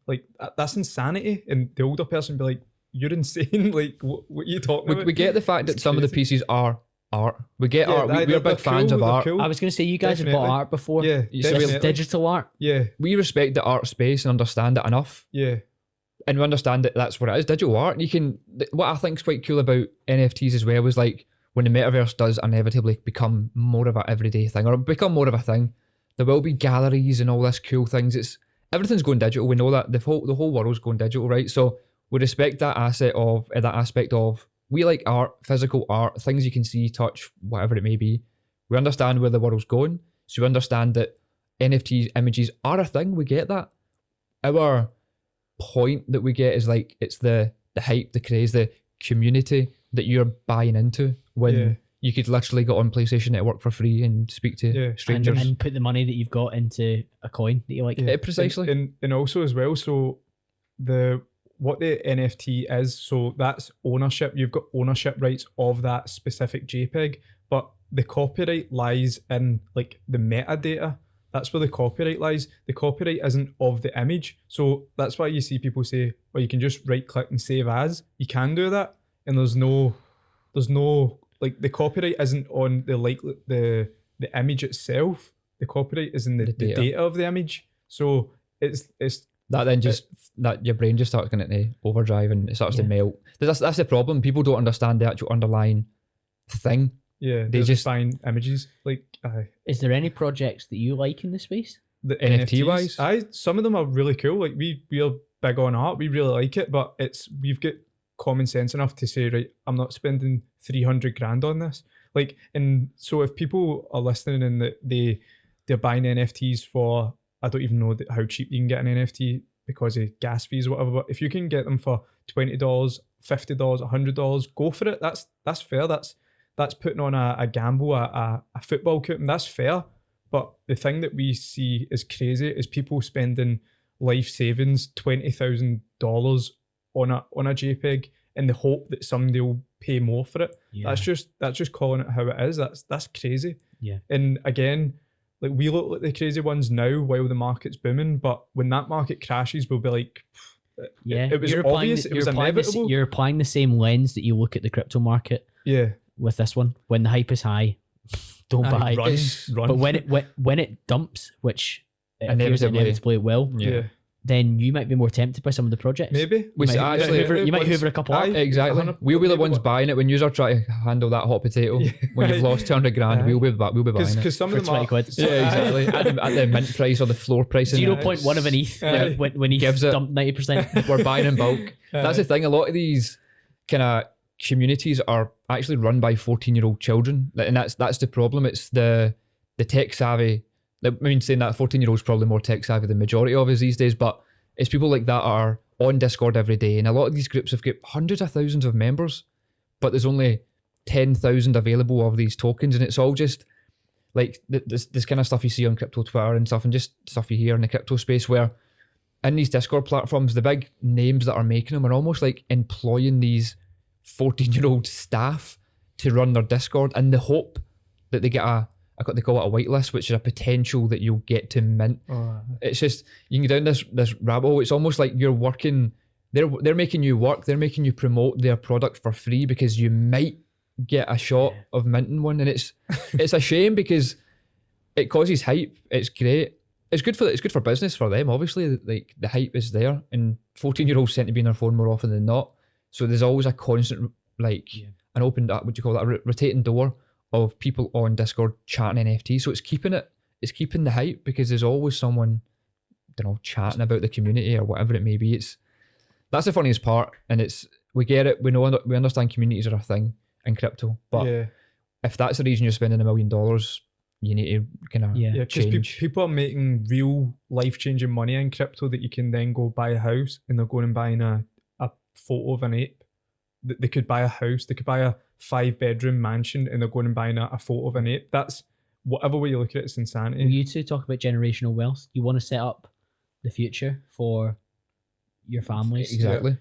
Like, that's insanity. And the older person would be like, you're insane. Like, what are you talking about? We get the fact that some of the pieces are art. We get art. We're big fans of art. Cool. I was going to say, you guys Definitely. have bought art before. Yeah, This is digital art. Yeah. We respect the art space and understand it enough. Yeah. And we understand that that's what it is, digital art. You can, what I think is quite cool about NFTs as well is like when the metaverse does inevitably become more of an everyday thing, or become more of a thing, there will be galleries and all this cool things. Everything's going digital. We know that the whole world's going digital, right? So we respect that aspect of we like art, physical art, things you can see, touch, whatever it may be. We understand where the world's going, so we understand that NFT images are a thing. We get that. Our point that we get is like, it's the hype, the craze, the community that you're buying into when you could literally go on PlayStation Network for free and speak to strangers and put the money that you've got into a coin that you like. Yeah, precisely. And also as well, so what the NFT is, so that's ownership. You've got ownership rights of that specific JPEG, but the copyright lies in like the metadata. That's where the copyright lies. The copyright isn't of the image. So that's why you see people say, well, you can just right click and save as. You can do that. And there's no like, the copyright isn't on the image itself. The copyright is in the data of the image. So it's that then just that your brain just starts going into overdrive and it starts to melt. That's the problem. People don't understand the actual underlying thing. Yeah, they just find images. Like, is there any projects that you like in this space? The NFT wise, some of them are really cool. Like, we are big on art. We really like it, but we've got common sense enough to say, right, I'm not spending 300 grand on this. Like, and so if people are listening and they're buying NFTs for, I don't even know how cheap you can get an NFT because of gas fees or whatever, but if you can get them for $20, $50, $100, go for it. That's fair. That's putting on a gamble, a football coupon. That's fair. But the thing that we see is crazy is people spending life savings, $20,000 on a JPEG in the hope that somebody will pay more for it. Yeah. That's just calling it how it is. That's crazy. Yeah. And again, like, we look like the crazy ones now while the market's booming, but when that market crashes, we'll be like, it was obvious, it was inevitable. You're applying the same lens that you look at the crypto market. Yeah. With this one, when the hype is high, don't buy. Run. But when it dumps, which it appears inevitably it will, then you might be more tempted by some of the projects. Maybe. You might hoover a couple up. Exactly. We'll be the ones buying it when you are trying to handle that hot potato. When you've lost 200 grand, we'll be buying it. Because some of them 20 quid. Yeah, exactly. at the mint price or the floor price. 0.1 of an ETH when ETH gives it dumped 90%. We're buying in bulk. That's the thing. A lot of these kind of communities are actually run by 14-year-old children, and that's the problem. It's the tech savvy. I mean, saying that 14-year-olds probably more tech savvy than the majority of us these days, but it's people like that are on Discord every day, and a lot of these groups have got hundreds of thousands of members, but there's only 10,000 available of these tokens, and it's all just like this kind of stuff you see on crypto Twitter and stuff, and just stuff you hear in the crypto space, where in these Discord platforms, the big names that are making them are almost like employing these 14-year-old staff to run their Discord in the hope that they get they call it a whitelist, which is a potential that you'll get to mint. It's just, you can get down this rabbit hole. It's almost like you're working, they're making you work, they're making you promote their product for free because you might get a shot of minting one. And it's a shame because it causes hype. It's great. It's good for business for them, obviously. Like, the hype is there, and 14-year-olds tend to be on their phone more often than not. So there's always a constant, an open, what do you call that, rotating door of people on Discord chatting NFTs. So it's keeping the hype, because there's always someone, chatting about the community or whatever it may be. That's the funniest part, and we get it. We understand communities are a thing in crypto, but if that's the reason you're spending $1 million, you need to kind of change. People are making real life-changing money in crypto that you can then go buy a house, and they're going and buying a photo of an ape. They could buy a house, they could buy a 5-bedroom mansion, and they're going and buying a photo of an ape. That's, whatever way you look at it, it's insanity. Well, you two talk about generational wealth. You want to set up the future for your families. Exactly.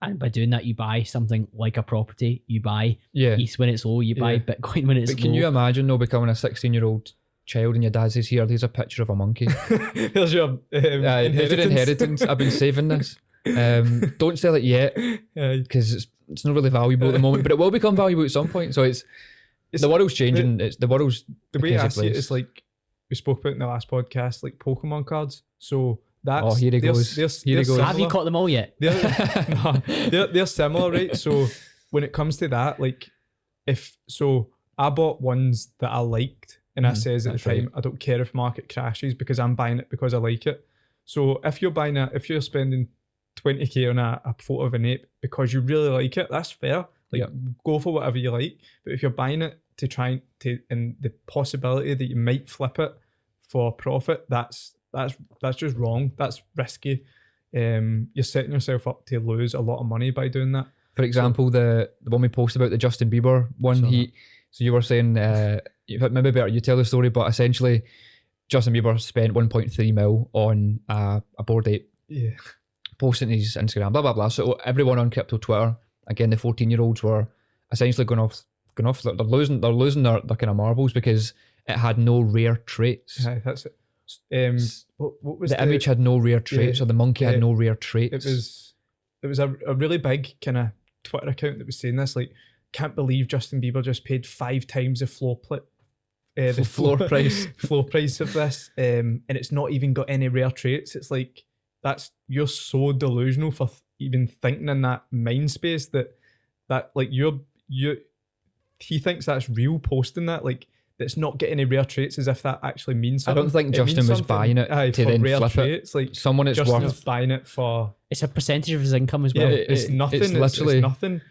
And by doing that, you buy something like a property. You buy ETH when it's low. You buy Bitcoin when it's low. But can you imagine becoming a 16-year-old child and your dad says, "Here, there's a picture of a monkey. Here's your inheritance. I've been saving this. Don't sell it yet because it's not really valuable at the moment, but it will become valuable at some point." So it's the world's changing. The way I see it is like we spoke about in the last podcast, like Pokemon cards. So that's here he goes. Have you caught them all yet? They're similar, right? So when it comes to that, like, I bought ones that I liked, and I says at the time, I don't care if market crashes because I'm buying it because I like it. So if you're spending 20k on a photo of an ape because you really like it, that's fair. Go for whatever you like. But if you're buying it and the possibility that you might flip it for profit, that's just wrong. That's risky. You're setting yourself up to lose a lot of money by doing that. For example, the one we posted about the Justin Bieber one, so you were saying, maybe better you tell the story, but essentially Justin Bieber spent 1.3 mil on a Bored Ape. Yeah. Posting his Instagram, blah blah blah. So everyone on crypto Twitter, again, the 14-year-olds were essentially going off. They're losing their kind of marbles because it had no rare traits. That's it. What was the image had no rare traits, or the monkey had no rare traits. It was a really big kind of Twitter account that was saying this, like, can't believe Justin Bieber just paid 5 times the floor price of this, and it's not even got any rare traits. It's like, you're so delusional for even thinking in that mind space that like he thinks that's real, posting that, like, that's not getting any rare traits, as if that actually means something. I don't think Justin was buying it to then flip traits. Like, someone it's Justin's worth buying it for. It's a percentage of his income as well. It's nothing. It's literally it's nothing.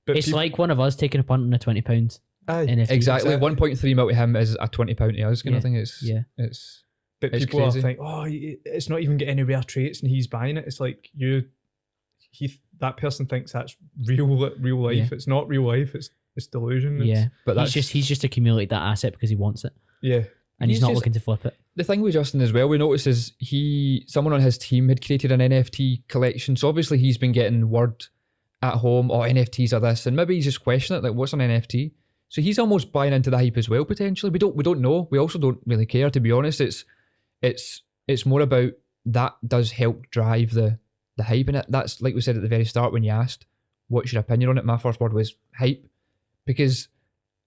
But it's like one of us taking a punt on a £20 NFT. Exactly. 1.3 mil to him is a £20 to us kind of thing. But people crazy. Are thinking, it's not even getting any rare traits, and he's buying it. It's like that person thinks that's real life. Yeah. It's not real life. It's delusion. But he's just accumulated that asset because he wants it. Yeah, and he's not looking to flip it. The thing with Justin as well, we noticed is someone on his team had created an NFT collection. So obviously he's been getting word at home, NFTs are this, and maybe he's just questioning it, like, what's an NFT? So he's almost buying into the hype as well, potentially. We don't know. We also don't really care, to be honest. It's more about that does help drive the hype in it. That's, like we said at the very start when you asked, what's your opinion on it? My first word was hype, because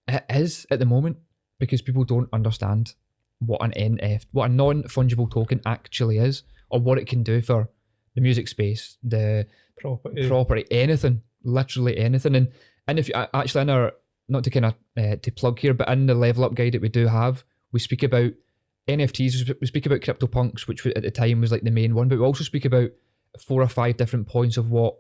it is at the moment, because people don't understand what a non-fungible token actually is, of what it can do for the music space, the property, anything, literally anything. And if you actually in our, not to kind of to plug here, but in the level up guide that we do have, we speak about NFTs, we speak about CryptoPunks, which at the time was like the main one, but we also speak about 4 or 5 different points of what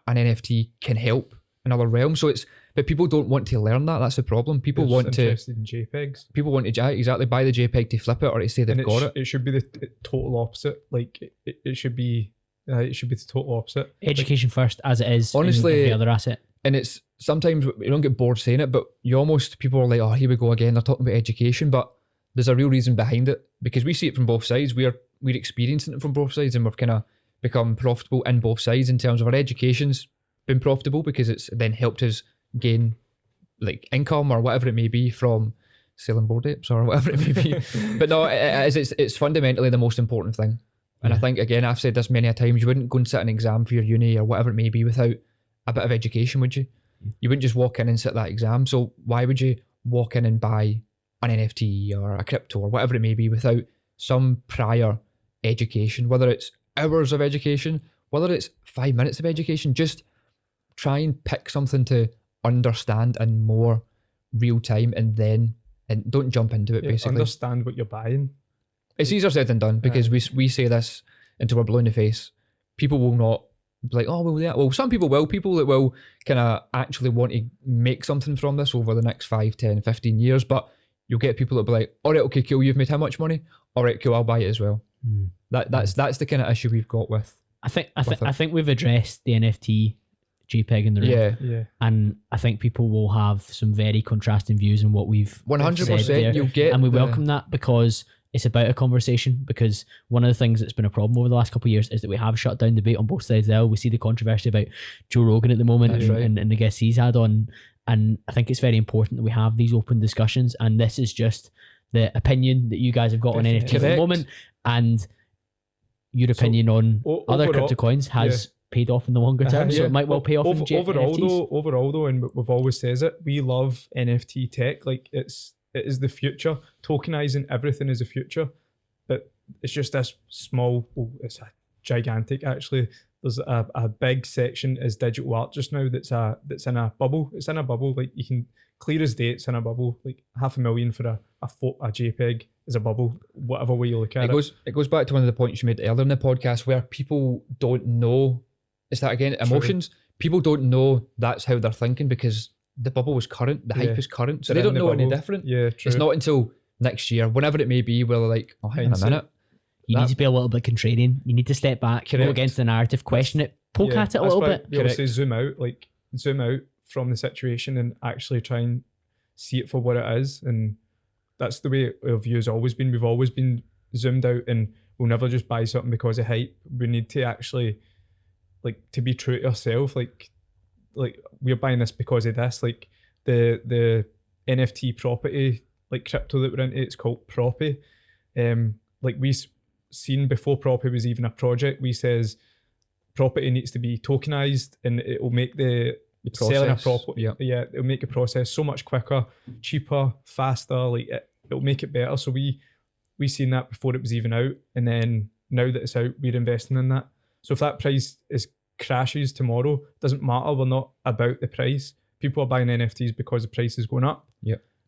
an NFT can help in other realms. So but people don't want to learn that. That's the problem. People want to interested in JPEGs. People want to exactly buy the JPEG to flip it or to say they've got it. It should be the total opposite. Like it should be the total opposite. Education first, as it is. Honestly, the other asset. And it's sometimes you don't get bored saying it, but you almost, people are like, oh, here we go again. They're talking about education, but there's a real reason behind it because we see it from both sides. We're experiencing it from both sides, and we've kind of become profitable in both sides in terms of our education's been profitable because it's then helped us gain like income or whatever it may be from selling board apes or whatever it may be. But no, it's fundamentally the most important thing. And I think, again, I've said this many a times, you wouldn't go and sit an exam for your uni or whatever it may be without a bit of education, would you? You wouldn't just walk in and sit that exam. So why would you walk in and buy an NFT or a crypto or whatever it may be without some prior education, whether it's hours of education, whether it's 5 minutes of education? Just try and pick something to understand in more real time and don't jump into it, basically. Understand what you're buying. It's easier said than done because we say this until we're blue in the face. People will not be like, oh, well, yeah. Well, some people will. People that will kind of actually want to make something from this over the next 5, 10, 15 years. But you'll get people that will be like, all right, okay, cool, you've made how much money? All right, cool, I'll buy it as well. That's the kind of issue we've got with. I think we've addressed the NFT JPEG in the room. Yeah. And I think people will have some very contrasting views on what we've 100% you'll get. And we welcome that because it's about a conversation. Because one of the things that's been a problem over the last couple of years is that we have shut down debate on both sides there. We see the controversy about Joe Rogan at the moment and the guests he's had on. And I think it's very important that we have these open discussions. And this is just the opinion that you guys have got on NFTs at the moment. And your opinion on other crypto coins has paid off in the longer term, so it might well pay off in NFTs. Overall though, and we've always said it, we love NFT tech. Like it is the future. Tokenizing everything is the future, but it's just this small. It's a gigantic actually. There's a big section is digital art just now. That's in a bubble. It's in a bubble. Like you can clear as day. It's in a bubble. Like $500,000 for a JPEG is a bubble. Whatever way you look at it. It goes back to one of the points you made earlier in the podcast where people don't know. Is that again emotions? True. People don't know that's how they're thinking because the bubble is current, the hype is current, so they don't know any different. Yeah, true. It's not until next year, whenever it may be, where they're like, oh, hang on a minute. You need to be a little bit contrarian. You need to step back, go against the narrative, question it, poke at it a little bit. You say zoom out from the situation and actually try and see it for what it is. And that's the way our view has always been. We've always been zoomed out, and we'll never just buy something because of hype. We need to actually, like, to be true to yourself. Like we're buying this because of this. Like the NFT property, like crypto that we're into, it's called Proppy. Like we seen before Proppy was even a project, we says property needs to be tokenized and it will make the selling a property, it'll make the process so much quicker, cheaper, faster. Like it'll make it better. So we seen that before it was even out, and then now that it's out, we're investing in that. So if that price crashes tomorrow, doesn't matter. We're not about the price. People are buying NFTs because the price is going up.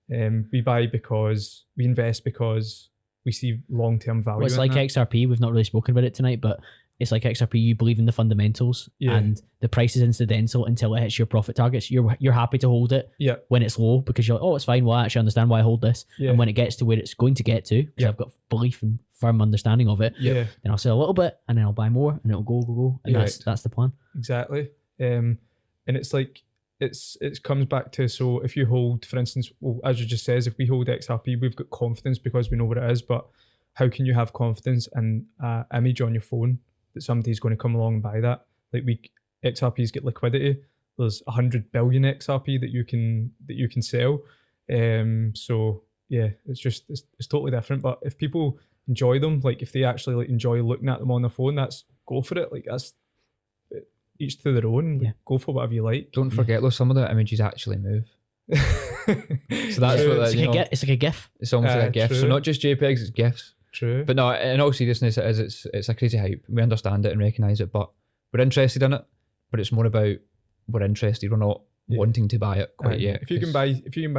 We buy because we invest because we see long-term value. Well, it's like XRP. We've not really spoken about it tonight, but it's like XRP. You believe in the fundamentals, and the price is incidental until it hits your profit targets. You're happy to hold it when it's low because you're like, oh, it's fine. Well, I actually understand why I hold this. And when it gets to where it's going to get to, because I've got belief and firm understanding of it, then I'll sell a little bit and then I'll buy more and it'll go. And that's the plan. Exactly. And it's like, it comes back to, so if you hold, for instance, well, as you just says, if we hold XRP, we've got confidence because we know what it is, but how can you have confidence in an image on your phone that somebody's going to come along and buy that? Like XRPs get liquidity. There's 100 billion XRP that you can sell. So yeah, it's totally different. But if people enjoy them, like if they actually like enjoy looking at them on their phone, go for it. Like that's each to their own. Like, go for whatever you like. Don't forget though, some of the images actually move. So that's what it's like a GIF. It's almost like a GIF. True. So not just JPEGs, it's GIFs. True. But no, in all seriousness, it's a crazy hype. We understand it and recognise it, but we're interested in it. But it's more about we're interested. We're not wanting to buy it quite yet. If you can buy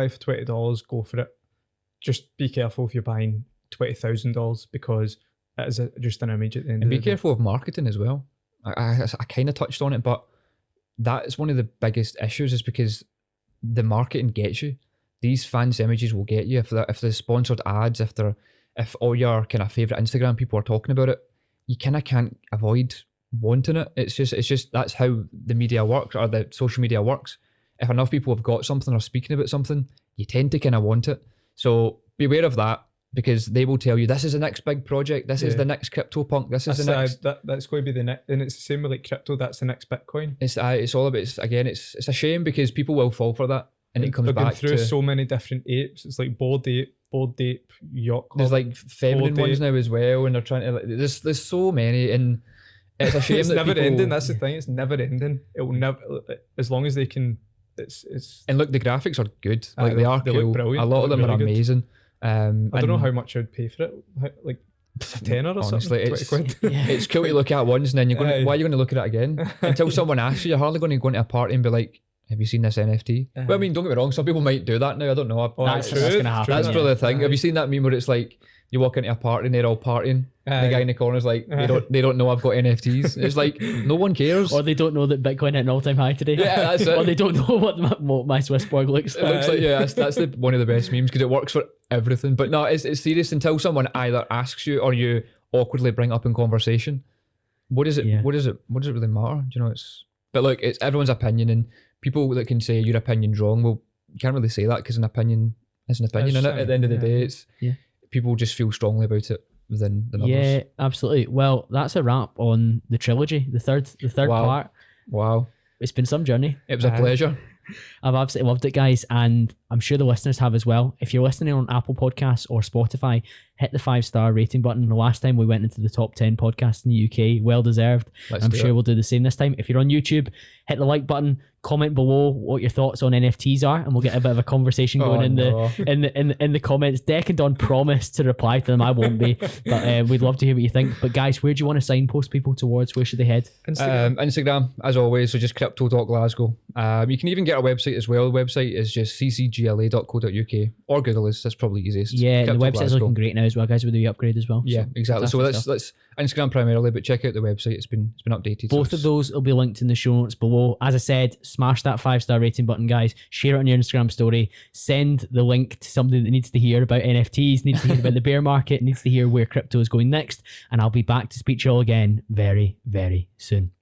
for $20, go for it. Just be careful if you're buying $20,000 because it is just an image at the end. And be careful of marketing as well. I kind of touched on it, but that is one of the biggest issues, is because the marketing gets you. These fancy images will get you if there's sponsored ads, if all your kind of favourite Instagram people are talking about it, you kind of can't avoid wanting it. It's just that's how the media works, or the social media works. If enough people have got something or speaking about something, you tend to kind of want it. So beware of that, because they will tell you this is the next big project, this is the next CryptoPunk, this is the next. That's going to be the next, and it's the same with like crypto. That's the next Bitcoin. It's all about. It's a shame because people will fall for that, and it comes They're back going through to so many different apes. It's like Bored Ape, Yacht Club. There's like feminine Bored ones Ape. now as well, and they're trying to. There's so many, and it's a shame It's that never people, ending. That's the thing. It's never ending. It will never, as long as they can. It's. And look, the graphics are good. Like they are they cool. look brilliant. A lot of They them look are really good. amazing. I don't know and how much I'd pay for it. Like $10 or honestly, something. 20 quid. It's cool to look at once, and then you're going. Aye. Why are you going to look at it again? Until someone asks you, you're hardly going to go into a party and be like, "Have you seen this NFT?" Well, I mean, don't get me wrong. Some people might do that now. I don't know. That's true, going to true. happen. That's yeah. probably the thing. Aye. Have you seen that meme where it's like you walk into a party and they're all partying? Aye. The guy in the corner is like, they don't know I've got NFTs. It's like no one cares. Or they don't know that Bitcoin hit an all-time high today. Yeah, that's it. Or they don't know what my Swiss borg looks It like. looks like that's one of the best memes because it works for everything. But no, it's serious until someone either asks you or you awkwardly bring up in conversation. What is it? Yeah. What does it really matter? Do you know? But look, it's everyone's opinion, and people that can say your opinion's wrong. Well, you can't really say that because an opinion is an opinion, That's and at the end of the day, it's people just feel strongly about it than others. Yeah, absolutely. Well, that's a wrap on the trilogy, the third Wow. part. Wow, It's been some journey. it was a pleasure. I've absolutely loved it, guys, and I'm sure the listeners have as well. If you're listening on Apple Podcasts or Spotify, hit the 5-star rating button. The last time we went into the top 10 podcasts in the UK, well deserved. Let's I'm do sure it. we'll do the same this time. If you're on YouTube, hit the like button, comment below what your thoughts on NFTs are, and we'll get a bit of a conversation going in the comments. Dec and Don promised to reply to them. I won't be, but we'd love to hear what you think. But guys, where do you want to signpost people towards? Where should they head? Instagram, as always, so just crypto.glasgow. You can even get our website as well. The website is just ccgla.co.uk or Google us. That's probably easiest. Yeah, the Crypto website's Glasgow. looking great now as well, guys, with the upgrade as well. Yeah, So, exactly. So fantastic let's stuff. Instagram primarily, but check out the website. It's been updated. Both of those will be linked in the show notes below. As I said, smash that 5-star rating button, guys. Share it on your Instagram story. Send the link to somebody that needs to hear about NFTs, needs to hear about the bear market, needs to hear where crypto is going next. And I'll be back to speak to you all again very, very soon.